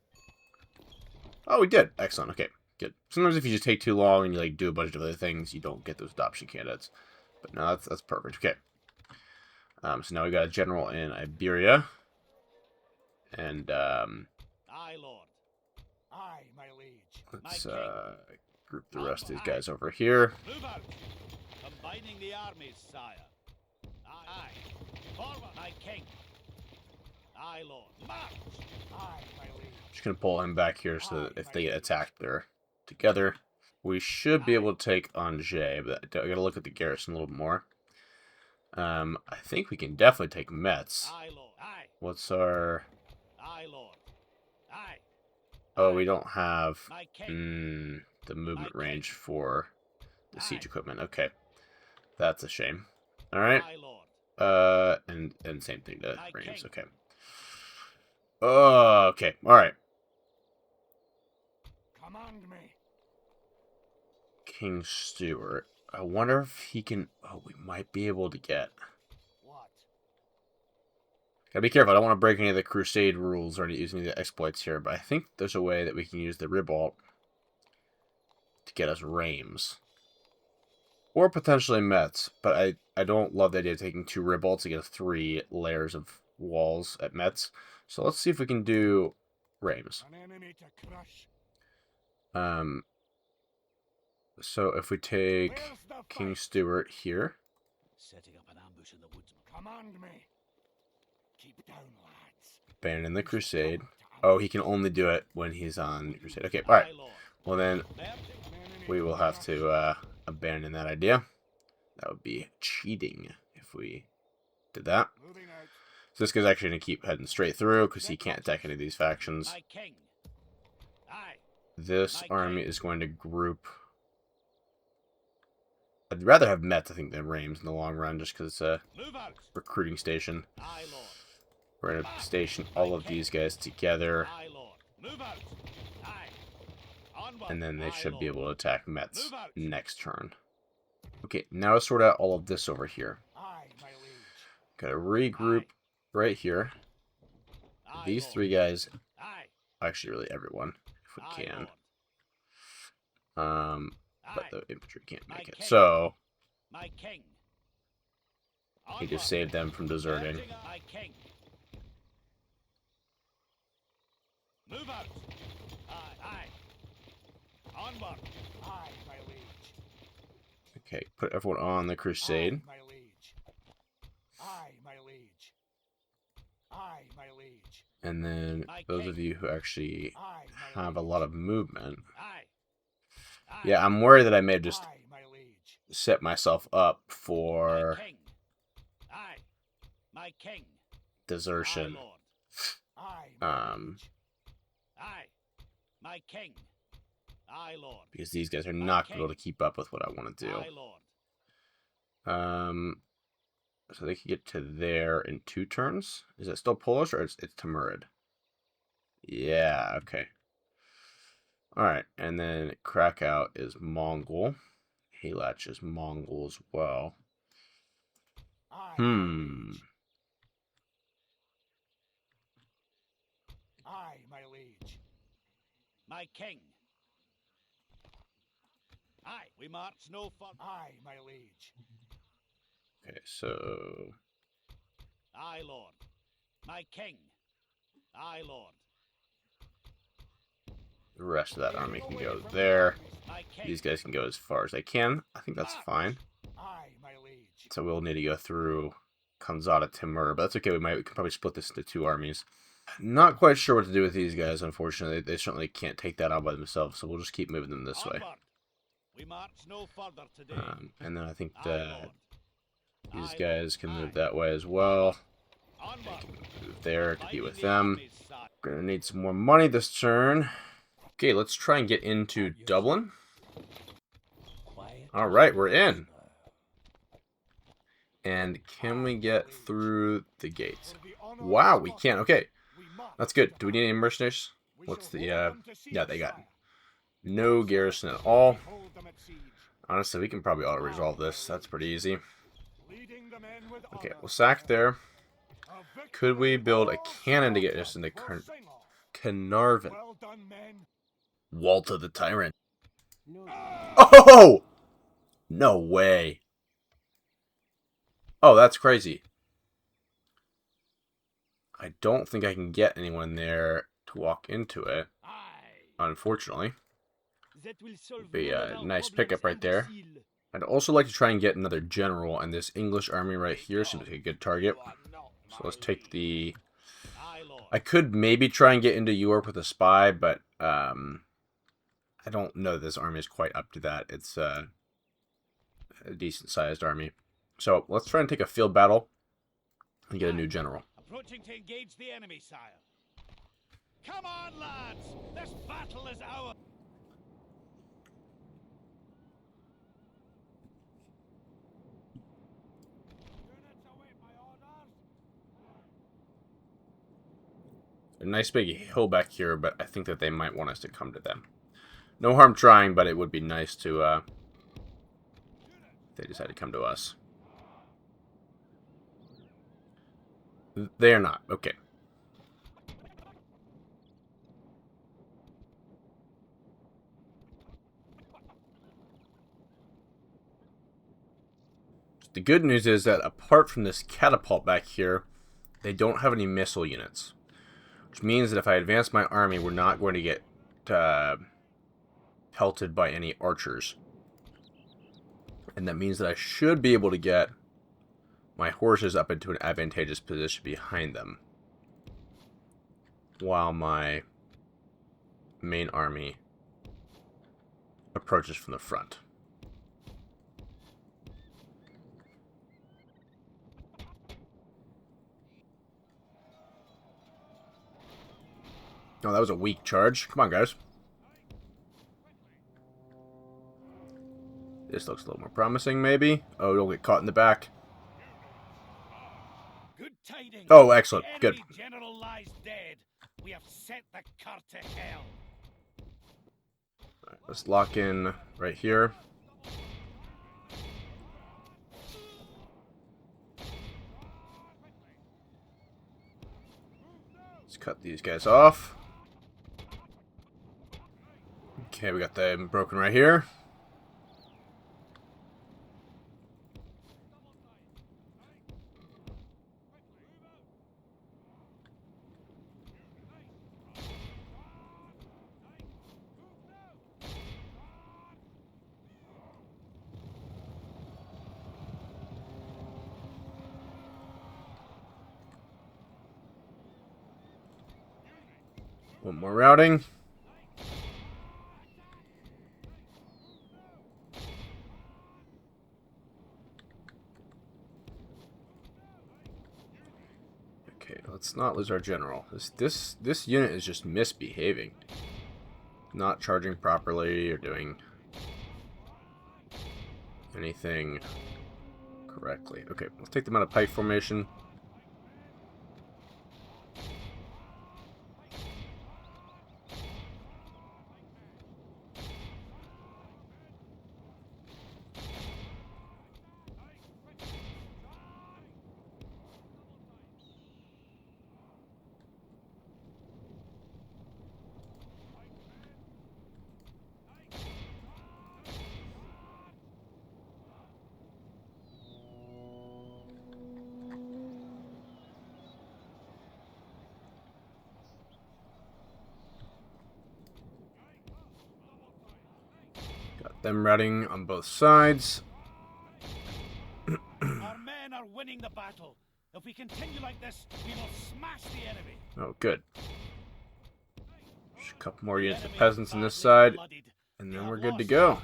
Oh, we did. Excellent. Okay, good. Sometimes if you just take too long and you like do a bunch of other things, you don't get those adoption candidates. But no, that's perfect. Okay. So now we got a general in Iberia. And Aye, lord. Aye, my liege. let's group the rest of these guys over here. Move out. Combining the armies, sire. Aye. Forward, my king. Aye, lord. March. Aye, my liege. Just gonna pull him back here so that if they get attacked, they're together. We should be able to take Angers, but I gotta look at the garrison a little more. I think we can definitely take Metz. Aye, lord. Aye. What's our... Aye, lord. Aye. Oh, we don't have My king. the movement range for the siege equipment. Okay, that's a shame. All right. Aye, lord. And same thing to Reims. Okay. Okay. All right. Command me. King Stuart. I wonder if he can... Oh, we might be able to get... What? Gotta be careful. I don't want to break any of the Crusade rules or use any of the exploits here, but I think there's a way that we can use the Ribault to get us Reims. Or potentially Metz, but I don't love the idea of taking 2 Ribaults to get 3 layers of walls at Metz. So let's see if we can do Reims. An enemy to crush. So if we take Where's the King fight? Stuart here, Setting up an ambush in the woods. Command me. Keep down, lads. abandon the We shall Crusade. come to Oh, he can only do it when he's on Crusade. Okay, alright. Aye, Lord. Well then, An enemy we will have crush. to abandon that idea. That would be cheating if we did that. Moving out. So this guy's actually going to keep heading straight through because he can't attack any of these factions. My king. Aye. This My army king. is going to group... I'd rather have Metz, I think, than Reims in the long run, just because it's a Move out. recruiting station. Aye, Lord. We're going to station all of these guys together, Aye, Lord. Move out. Aye. Onward. and then they Aye, should be Lord. able to attack Metz Move out. next turn. Okay, now let's sort out all of this over here. Aye, my liege. Gotta regroup right here. Aye, These Lord. 3 guys, Aye. actually really everyone, if we Aye, can. Lord. But Aye. the infantry can't My make it. king. So, My king. he just Onward. saved them from deserting. My king. Move out. Aye, aye. Onward. Aye, my liege. Okay, put everyone on the Crusade. Aye, my liege. Aye, my liege. Aye, my liege. And then My those of king. you who actually Aye, my have a liege. lot of movement. Aye. Aye. Yeah, I'm worried that I may have just Aye, my liege. set myself up My for king. Aye. My king. desertion. Aye, Lord. Aye, my Um, liege. Aye. My king. Aye, Lord. Because these guys are My not going to be king. able to keep up with what I want to Aye, Lord. do. So they could get to there in 2 turns. Is it still Polish or it's Timurid? Yeah, okay. Alright, and then Krakow is Mongol. Halach is Mongol as well. Aye, my liege. Aye, my liege. My king. Aye. We march no further. Aye, my liege. Okay, so Aye, Lord. My king. Aye, Lord. the rest of that army can go there. My king. These guys can go as far as they can. I think that's fine. Aye, my liege. So we'll need to go through Khanzada Timur, but that's okay. We can probably split this into 2 armies. Not quite sure what to do with these guys, unfortunately. They certainly can't take that out by themselves, so we'll just keep moving them this way. Onward. We march no further today. And then I think Aye, that Lord. these Aye, guys can Lord. move Aye. that way as well. Onward. Move there to be Fighting with the them. enemy's side. Gonna need some more money this turn. Okay, let's try and get into Dublin. Alright, we're in. And can we get through the gates? For the honor Wow, of we Scotland, can. Okay, we march that's good. to Do we need any mercenaries? We What's shall the, hold them to siege, yeah, they got sire. no garrison at all. We hold them at siege, Honestly, we can probably auto-resolve this. That's pretty easy. leading the men with Okay, honor. we'll sack there. A Could we victory build a all cannon to get Scotland us into will sing of. Carnarvon? Well done, men. Walter the Tyrant. Oh! No way. Oh, that's crazy. I don't think I can get anyone there to walk into it, Aye. unfortunately. That will solve Be none a of our nice problems, pickup right there. imbecile. I'd also like to try and get another general, and this English army right here seems like a good target. You are not So my let's take the... Aye, Lord. I could maybe try and get into Europe with a spy, but I don't know that this army is quite up to that. It's a decent-sized army. So let's try and take a field battle and get a new general. Approaching to engage the enemy, sire. Come on, lads! This battle is ours! Units await my orders. A nice big hill back here, but I think that they might want us to come to them. No harm trying, but it would be nice to, if they decide to come to us. They are not. Okay. The good news is that apart from this catapult back here, they don't have any missile units. Which means that if I advance my army, we're not going to get pelted by any archers. And that means that I should be able to get my horses up into an advantageous position behind them, while my main army approaches from the front. Oh, that was a weak charge. Come on, guys. This looks a little more promising, maybe. Oh, don't get caught in the back. Good tidings. Oh, excellent. The Good. enemy general lies dead. We have set the cur to hell. All right, let's lock in right here. Let's cut these guys off. Okay, we got them broken right here. One more routing. Okay, let's not lose our general. This unit is just misbehaving. Not charging properly or doing anything correctly. Okay, let's take them out of pike formation. Got them routing on both sides. Our men are winning the battle. If we continue like this, we will smash the enemy. Oh, good. Just a couple more units of peasants on this side, and then we're good to go.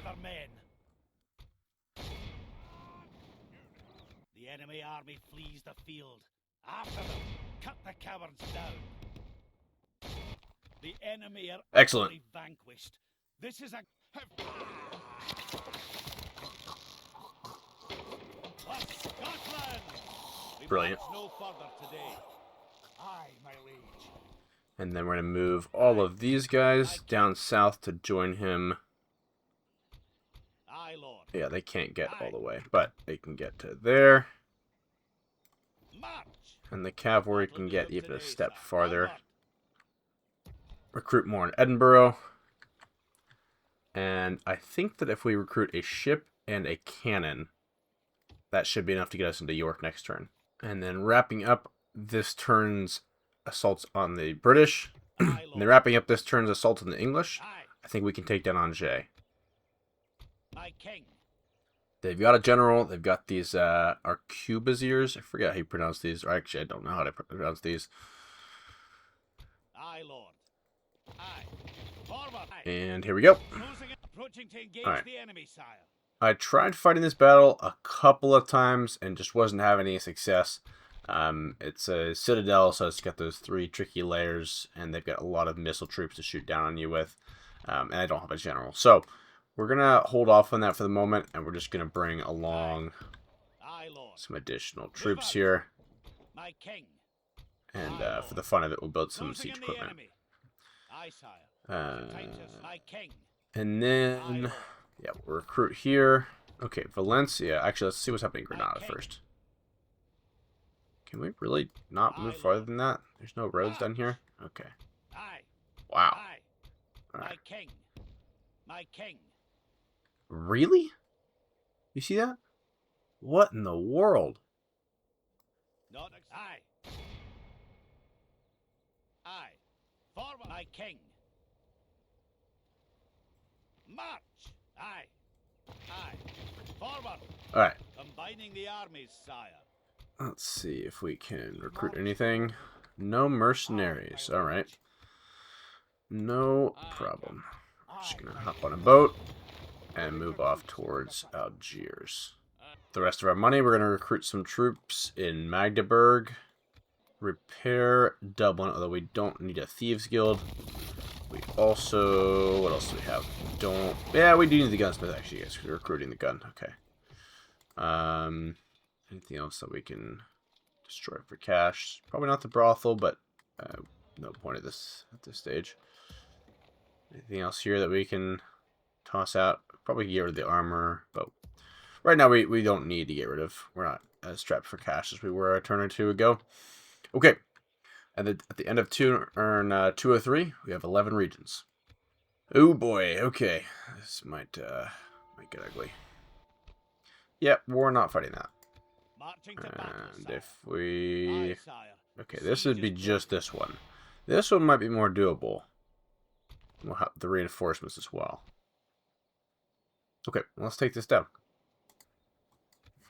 The enemy army flees the field. After them, cut the cowards down. The enemy are Excellent. utterly vanquished. This is a... For Scotland! We Brilliant. march no further today. Aye, my liege. And then we're going to move all of these guys down south to join him. Aye, Lord. Yeah, they can't get all the way, but they can get to there. March! And the cavalry can get even a step farther. Recruit more in Edinburgh. And I think that if we recruit a ship and a cannon, that should be enough to get us into York next turn. And then wrapping up this turn's assaults on the British. And then wrapping up this turn's assault on the English, I think we can take down Angers. My king. They've got a general. They've got these arquebusiers. I forget how you pronounce these. Or actually, I don't know how to pronounce these. Aye, Lord. Aye. Forward. Aye. And here we go. Approaching to engage Alright. the enemy, sire. I tried fighting this battle a couple of times and just wasn't having any success. It's a citadel, so it's got those 3 tricky layers, and they've got a lot of missile troops to shoot down on you with. And I don't have a general. So we're going to hold off on that for the moment, and we're just going to bring along Aye, Lord. some additional troops here. My king. And for the fun of it, we'll build some Closing siege in the equipment. enemy. Aye, sire. Titus, my king. And then, yeah, we'll recruit here. Okay, Valencia. Actually, let's see what's happening in Granada first. Can we really not move farther than that? There's no roads down here? Okay. Aye. Wow. Aye. All My right. king. My king. Really? You see that? What in the world? Not aye. Aye. Forward. My king. March. Aye. Aye. Forward. All right. Combining the armies, sire. Let's see if we can recruit anything. No mercenaries. All right. No problem. I'm just going to hop on a boat and move off towards Algiers. The rest of our money, we're going to recruit some troops in Magdeburg. Repair Dublin, although we don't need a Thieves Guild. We also... What else do we have? Yeah, we do need the gunsmith, actually, yes, because we're recruiting the gun. Okay. Anything else that we can destroy for cash? Probably not the brothel, but no point at this stage. Anything else here that we can toss out? Probably get rid of the armor, but right now we don't need to get rid of. We're not as strapped for cash as we were a turn or two ago. Okay, and at the end of turn 203, we have 11 regions. Oh boy, okay, this might get ugly. Yep, we're not fighting that. And if we... Okay, this would be just this one. This one might be more doable. We'll have the reinforcements as well. Okay, let's take this down.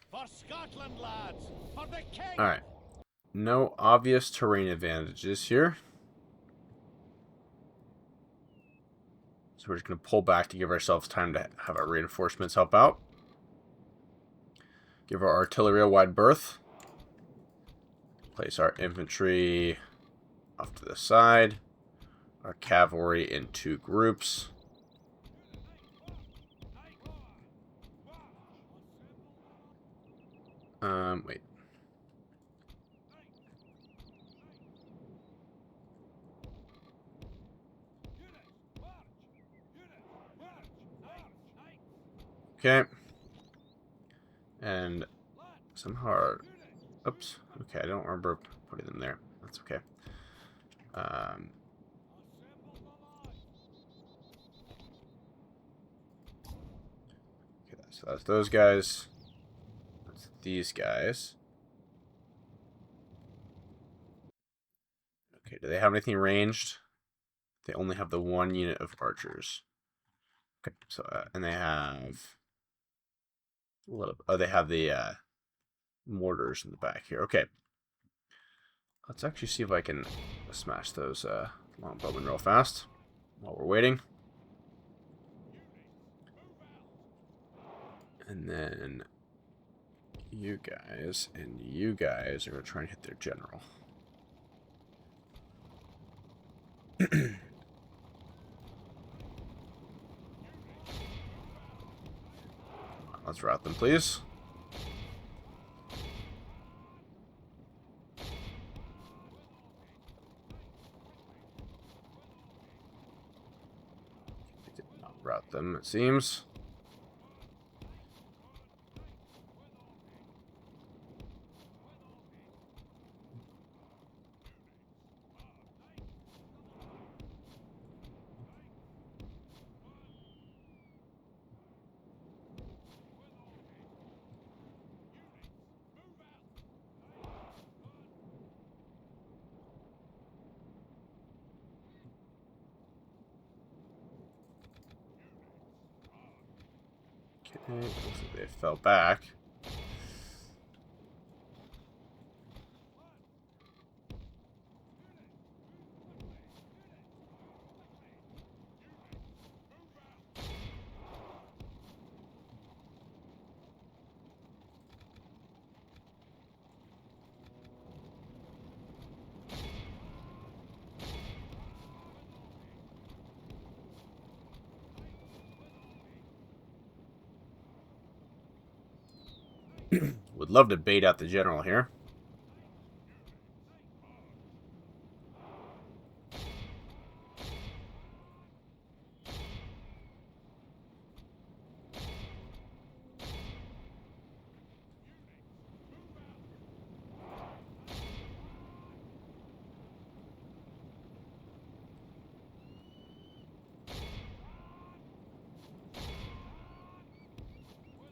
For Scotland, lads! For the king! Alright. No obvious terrain advantages here. So we're just going to pull back to give ourselves time to have our reinforcements help out. Give our artillery a wide berth. Place our infantry off to the side. Our cavalry in 2 groups. Wait. Okay. And somehow... Oops. Okay, I don't remember putting them there. That's okay. Okay, so that's those guys. That's these guys. Okay, do they have anything ranged? They only have the 1 unit of archers. Okay, so and they have a little. Oh, they have the mortars in the back here. Okay, let's actually see if I can smash those longbowmen real fast while we're waiting. And then you guys and you guys are gonna try and hit their general. Let's rout them, please. I did not rout them, it seems. Okay, looks like they fell back. Would love to bait out the general here.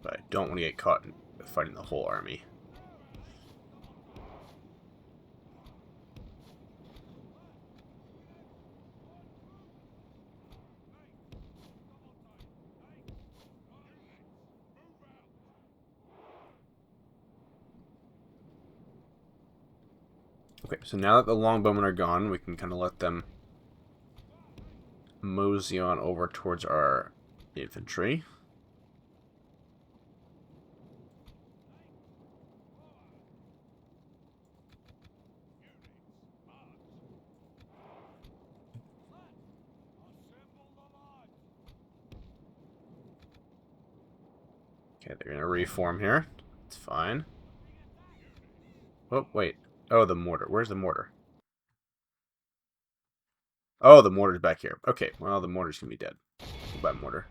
But I don't want to get caught fighting the whole army. Okay, so now that the longbowmen are gone, we can kind of let them mosey on over towards our infantry. Okay, they're going to reform here. It's fine. Oh, wait. Oh, the mortar. Where's the mortar? Oh, the mortar's back here. Okay, well, the mortar's going to be dead. Goodbye, mortar.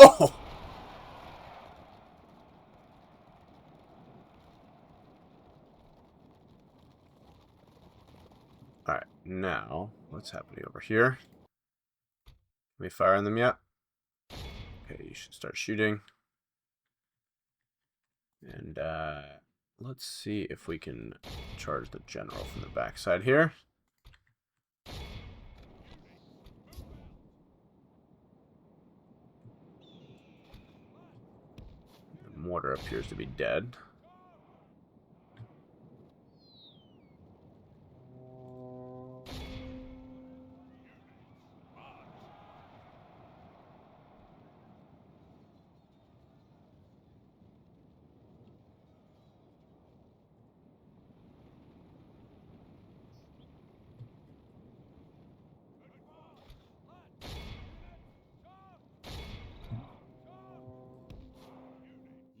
Oh! Alright, now, what's happening over here? Can we fire on them yet? Okay, you should start shooting. And, let's see if we can charge the general from the backside here. The mortar appears to be dead.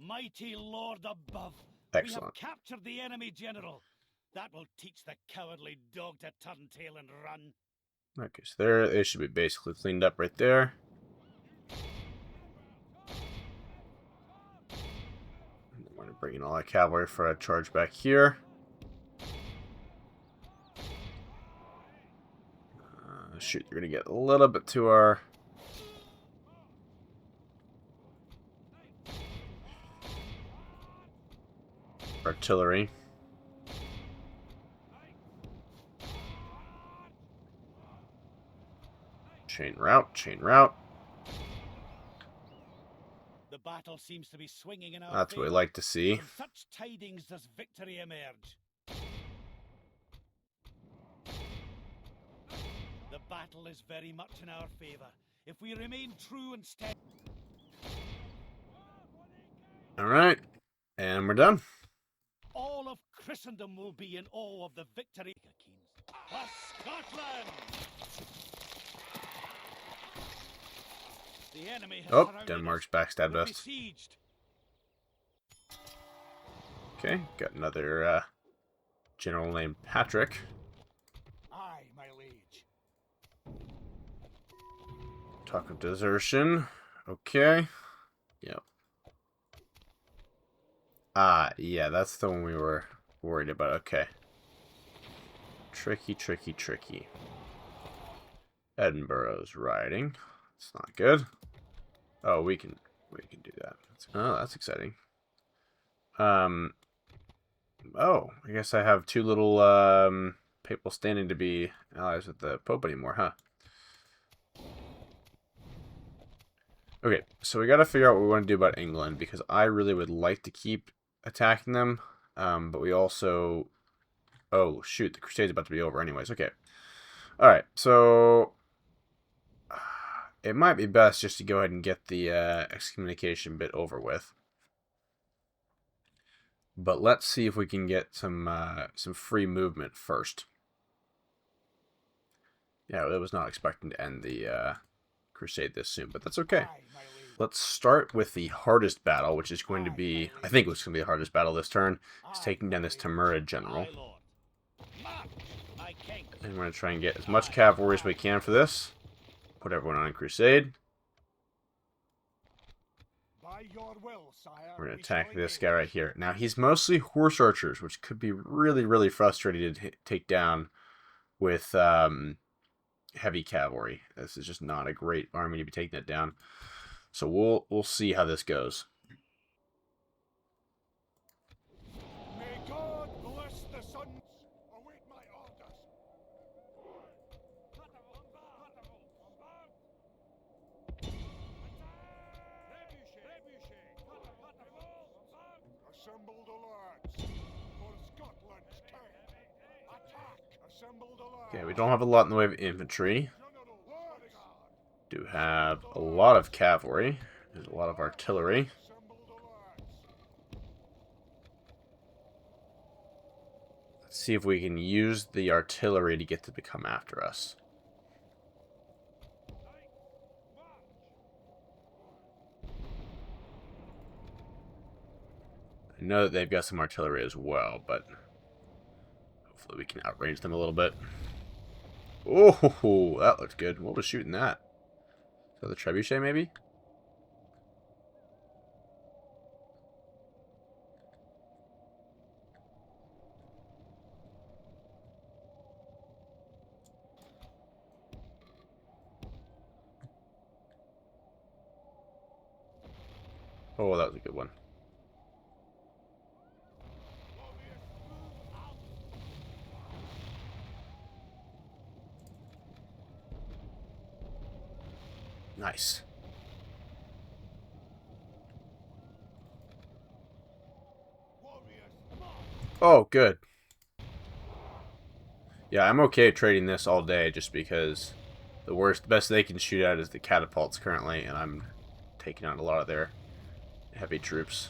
Mighty Lord above, we have Excellent. captured the enemy general. That will teach the cowardly dog to turn tail and run. Okay, so they should be basically cleaned up right there. And we're going to bring in all that cavalry for a charge back here. Shoot, you're going to get a little bit to our... artillery. Chain route, chain route. The battle seems to be swinging in our That's what we favor. like to see. From such tidings does victory emerge. The battle is very much in our favor. If we remain true and steady. Alright, and we're done. All of Christendom will be in awe of the victory. For Scotland! The enemy has Oh, surrounded Denmark's us. backstabbed We're us. besieged. Okay, got another general named Patrick. Aye, my liege. Talk of desertion. Okay. Yep. Yeah, that's the one we were worried about. Okay. Tricky, tricky, tricky. Edinburgh's riding. It's not good. Oh, we can do that. Oh, that's exciting. Oh, I guess I have two little people standing to be allies with the Pope anymore, huh? Okay, so we got to figure out what we want to do about England, because I really would like to keep attacking them, but we also... Oh, shoot, the Crusade's about to be over anyways. Okay. Alright, so... It might be best just to go ahead and get the excommunication bit over with. But let's see if we can get some free movement first. Yeah, I was not expecting to end the Crusade this soon, but that's okay. let's start with the hardest battle, which is going to be, I think it's going to be the hardest battle this turn. It's taking down this Tamura general. And we're going to try and get as much cavalry as we can for this. Put everyone on Crusade. We're going to attack this guy right here. Now, he's mostly horse archers, which could be really, really frustrating to take down with heavy cavalry. This is just not a great army to be taking that down. So we'll see how this goes. May God bless the sons. Await my orders. Assemble the lads for Scotland's king. Attack! Assemble the lads. Okay, we don't have a lot in the way of infantry. Do have a lot of cavalry. There's a lot of artillery. Let's see if we can use the artillery to get them to come after us. I know that they've got some artillery as well, but hopefully we can outrange them a little bit. Oh, that looks good. What was shooting that? So the trebuchet, maybe? Oh, that was a good one. Nice. Oh, good. Yeah, I'm okay trading this all day just because the best they can shoot at is the catapults currently, and I'm taking out a lot of their heavy troops.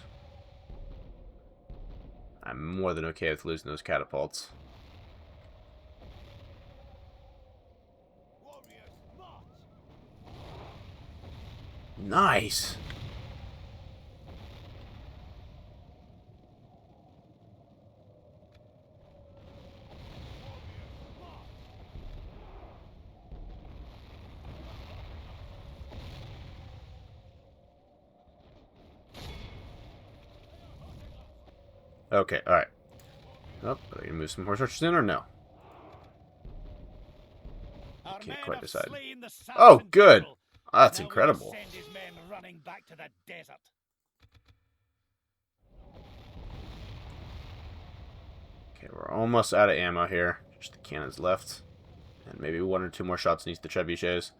I'm more than okay with losing those catapults. Nice. Okay, alright. Oh, are they gonna move some horse archers in or no? Can't quite decide. Oh, good. That's incredible. Send his men running back to the desert. Okay, we're almost out of ammo here. Just the cannons left. And maybe one or two more shots needs the trebuchets.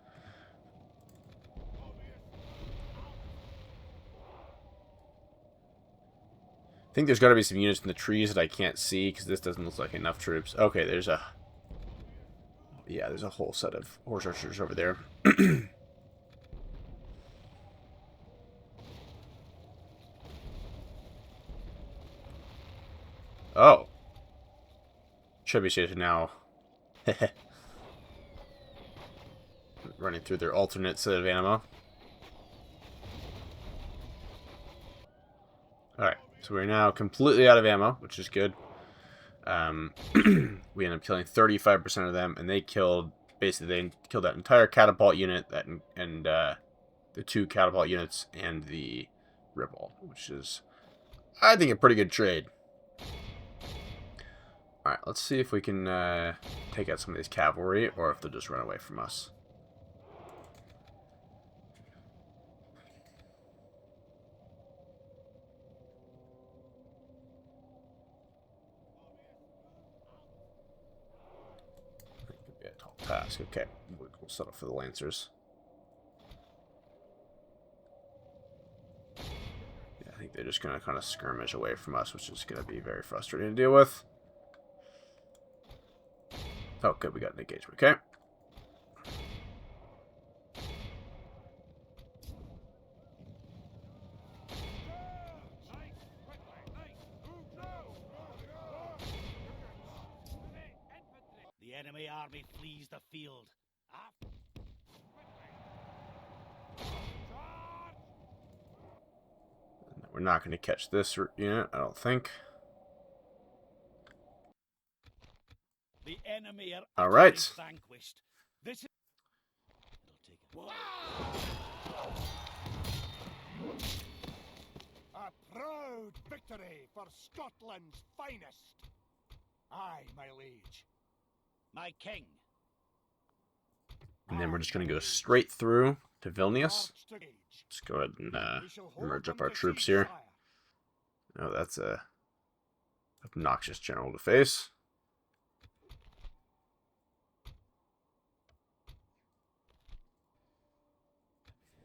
I think there's got to be some units in the trees that I can't see because this doesn't look like enough troops. Okay, there's a... Yeah, there's a whole set of horse archers over there. Oh. Trebuchets are now running through their alternate set of ammo. Alright, so we're now completely out of ammo, which is good. We ended up killing 35% of them, and they killed, basically, they killed that entire catapult unit, and the 2 catapult units, and the ribble, which is, I think, a pretty good trade. Alright, let's see if we can take out some of these cavalry, or if they'll just run away from us. Task. Okay, we'll settle for the Lancers. Yeah, I think they're just going to kind of skirmish away from us, which is going to be very frustrating to deal with. Oh, good, we got an engagement. Okay. The enemy army flees the field. we're not going to catch this unit, I don't think. The enemy are All utterly right. vanquished. This is... It'll take A proud victory for Scotland's finest. Aye, my liege. my king. And then we're just going to go straight through to Vilnius. March to gauge. Just go ahead and We shall hold merge up them our to troops siege, here. sire. Oh, that's a obnoxious general to face.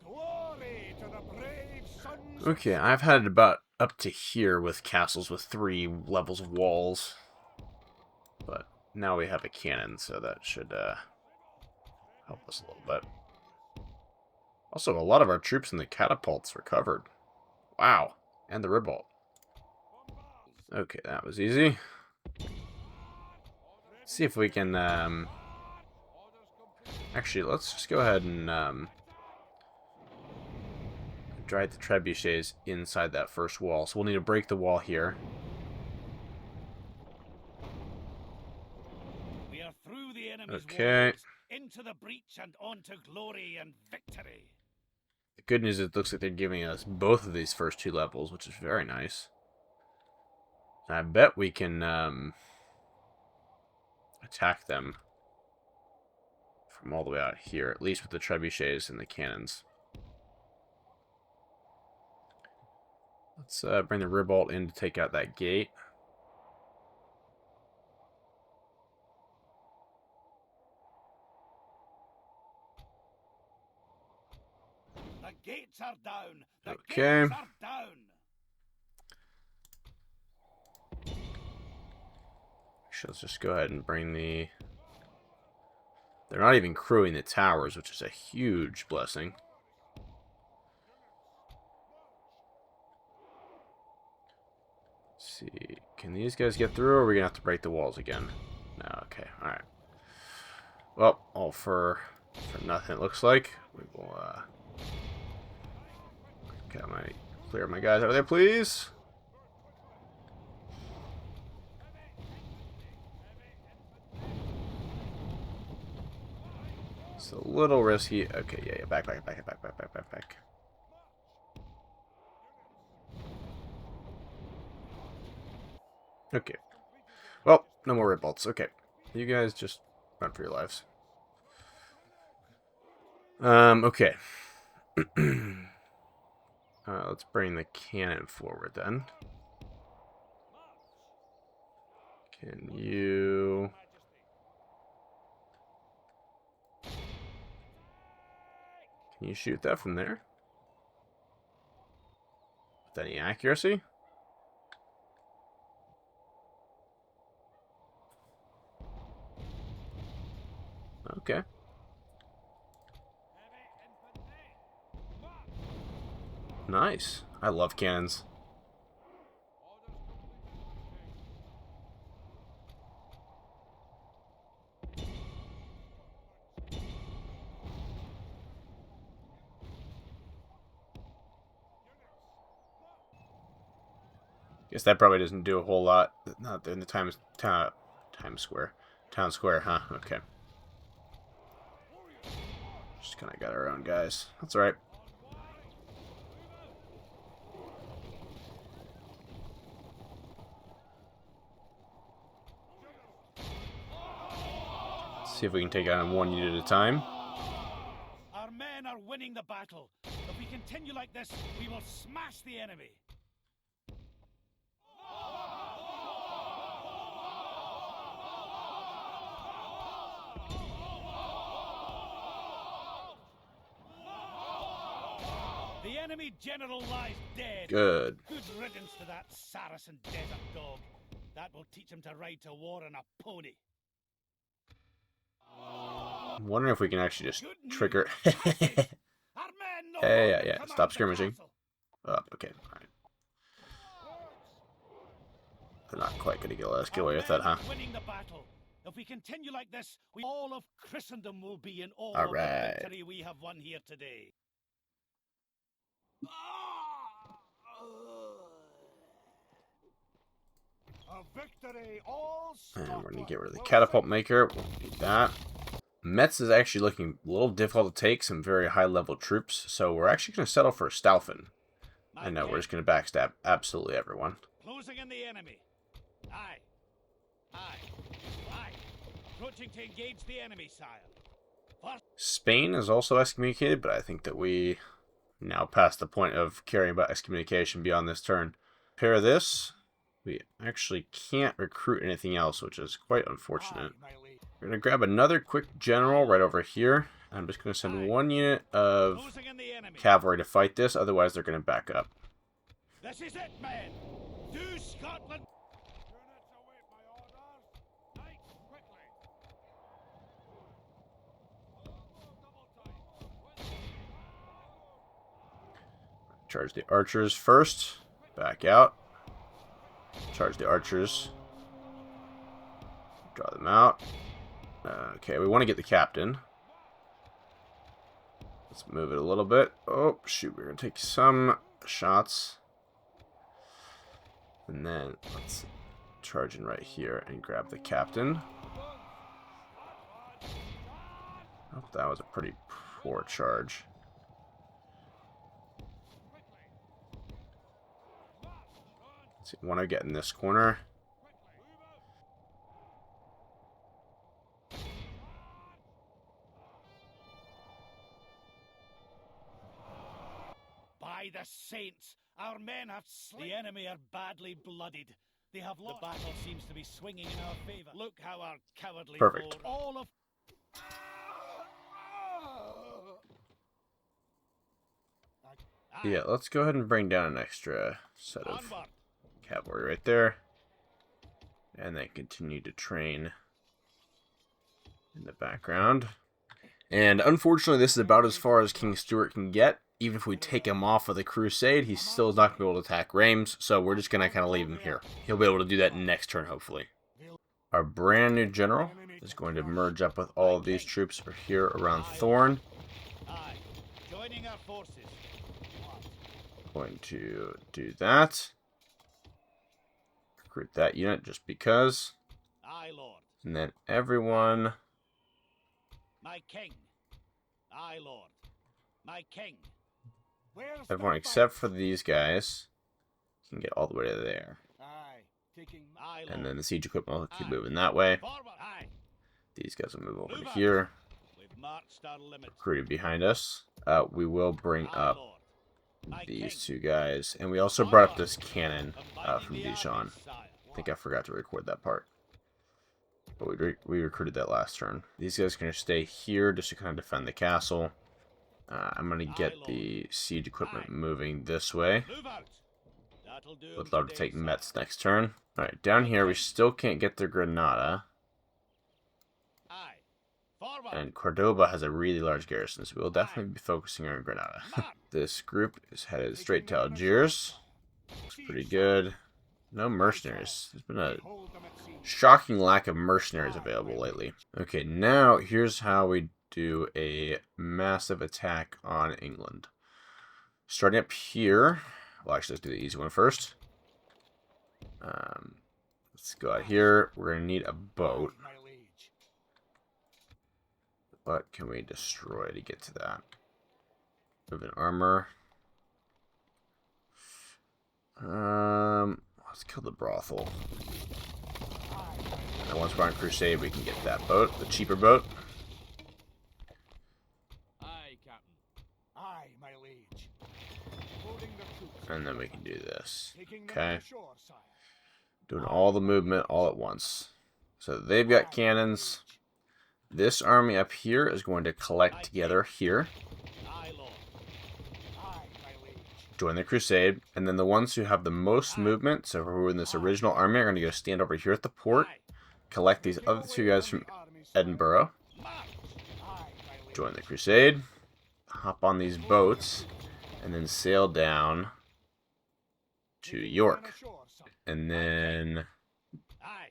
Glory to the brave sons. Okay, I've had it about up to here with castles with 3 levels of walls. But now we have a cannon, so that should help us a little bit. Also, a lot of our troops in the catapults recovered. Wow. And the ribolt. Okay, that was easy. Let's see if we can... Actually, let's just go ahead and... drive the trebuchets inside that first wall. So we'll need to break the wall here. We are through the enemy's Okay. walls, into the breach and on to glory and victory. The good news is it looks like they're giving us both of these first 2 levels, which is very nice. I bet we can attack them from all the way out here, at least with the trebuchets and the cannons. Let's bring the ribolt in to take out that gate. The gates are down. The Okay. gates are down. Actually, let's just go ahead and bring the... They're not even crewing the towers, which is a huge blessing. Let's see. Can these guys get through, or are we going to have to break the walls again? No, okay. Alright. Well, all for nothing, it looks like. We will, clear my guys over there, please. It's a little risky. Okay, yeah, back. Okay. Well, no more ribolts. Okay. You guys just run for your lives. Okay. Let's bring the cannon forward then. Can you... Can you shoot that from there? With any accuracy? Okay. Nice. I love cannons. Guess that probably doesn't do a whole lot. Not in the town square, huh? Okay. Just kind of got our own guys. That's all right. Let's see if we can take on 1 unit at a time. Our men are winning the battle. If we continue like this, we will smash the enemy. The enemy general lies dead. Good. Good riddance to that Saracen desert dog. That will teach him to ride to war on a pony. I'm wondering if we can actually just Good trigger. news, Cassis. Our men no Hey, longer yeah. command Stop the skirmishing. castle. Oh, okay. All right. They're not quite going to get us get away with that, huh? Winning the battle. If we continue like this, all of Christendom will be in awe All of the right. victory we have won here today. A victory all And we're going to get rid of the Scotland catapult will maker. We'll need that. Metz is actually looking a little difficult to take, some very high level troops, so we're actually going to settle for Staufen. I know, we're just going to backstab absolutely everyone. Closing in the enemy. Aye. Aye. Aye. Approaching to engage the enemy, sire. First. Spain is also excommunicated, but I think that we now past the point of caring about excommunication beyond this turn. Pair this. We actually can't recruit anything else, which is quite unfortunate. Aye, my liege. We're going to grab another quick general right over here. I'm just going to send one unit of Closing in the enemy. cavalry to fight this, otherwise they're going to back up. This is it, men. Do Scotland. Units await my orders. Knights, quickly. Charge the archers first. Back out. Charge the archers. Draw them out. Okay, we want to get the captain. Let's move it a little bit. Oh, shoot, we're going to take some shots. And then let's charge in right here and grab the captain. Oh, that was a pretty poor charge. Let's see, want to get in this corner. By the saints, our men have slain. The enemy are badly blooded. They have lost. The battle seems to be swinging in our favor. Look how our cowardly Perfect. foe- all of Yeah, let's go ahead and bring down an extra set of onward. cavalry right there. And then continue to train in the background. And unfortunately, this is about as far as King Stuart can get. Even if we take him off of the Crusade, he's still not going to be able to attack Reims, so we're just going to kind of leave him here. He'll be able to do that next turn, hopefully. Our brand new general is going to merge up with all of these troops over here around Thorn. Aye. Joining our forces. Going to do that. Recruit that unit just because. Aye, Lord. And then everyone. My king. Aye, Lord. My king. Where's Everyone the except fight? for these guys can get all the way to there. Aye, taking Aye, Lord. And then the siege equipment will keep moving that way. Forward. Aye. These guys will move over Move to up. here. We've marched our limits. Recruited behind us. We will bring Aye, up Lord. My these king. two guys. And we also brought up this cannon Combining from the Dijon. armies, sire. I think I forgot to record that part. But we recruited that last turn. These guys are going to stay here just to kind of defend the castle. I'm going to get the siege equipment moving this way. Move out. That'll do. Would love to take Metz next turn. Alright, down here we still can't get to Granada. Aye. Forward. And Cordoba has a really large garrison, so we'll definitely be focusing on Granada. This group is headed straight to Algiers. Looks pretty good. No mercenaries. There's been a hold them at sea. shocking lack of mercenaries available lately. Okay, now here's how we do a massive attack on England. Starting up here. Well, actually, let's do the easy one first. Let's go out here. We're going to need a boat. Aye, my liege. What can we destroy to get to that? Moving armor. Let's kill the brothel. And then once we're on Crusade, we can get that boat, the cheaper boat. Aye, Captain. Aye, my liege. Holding the troops. And then we can do this. Taking them Okay. ashore, sire. Doing all the movement all at once. So they've got cannons. This army up here is going to collect together here. Aye, Lord. Aye, my liege. Join the Crusade. And then the ones who have the most movement, so who are in this original army, are going to go stand over here at the port. Aye. Collect these other two guys from Edinburgh. March. Aye, my liege. Join the Crusade. Hop on these boats. And then sail down to Taking them York. ashore, sire. And then Aye.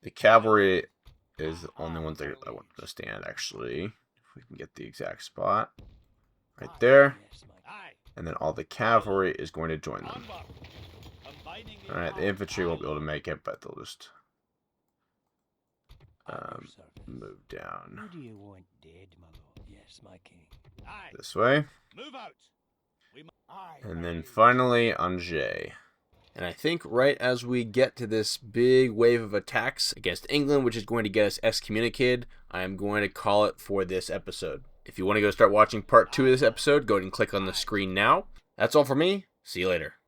the cavalry is the only ones that I want to stand, actually. If we can get the exact spot. Right there. Aye. And then all the cavalry is going to join them. Onward. Finding the Alright, the infantry won't be able to make it, but they'll just move down Who do you want dead, my lord? Yes, my king. Aye, this way. move out. Aye, And then ready. finally Angers. And I think right as we get to this big wave of attacks against England, which is going to get us excommunicated, I am going to call it for this episode. If you want to go start watching part 2 of this episode, go ahead and click on the screen now. That's all for me. See you later.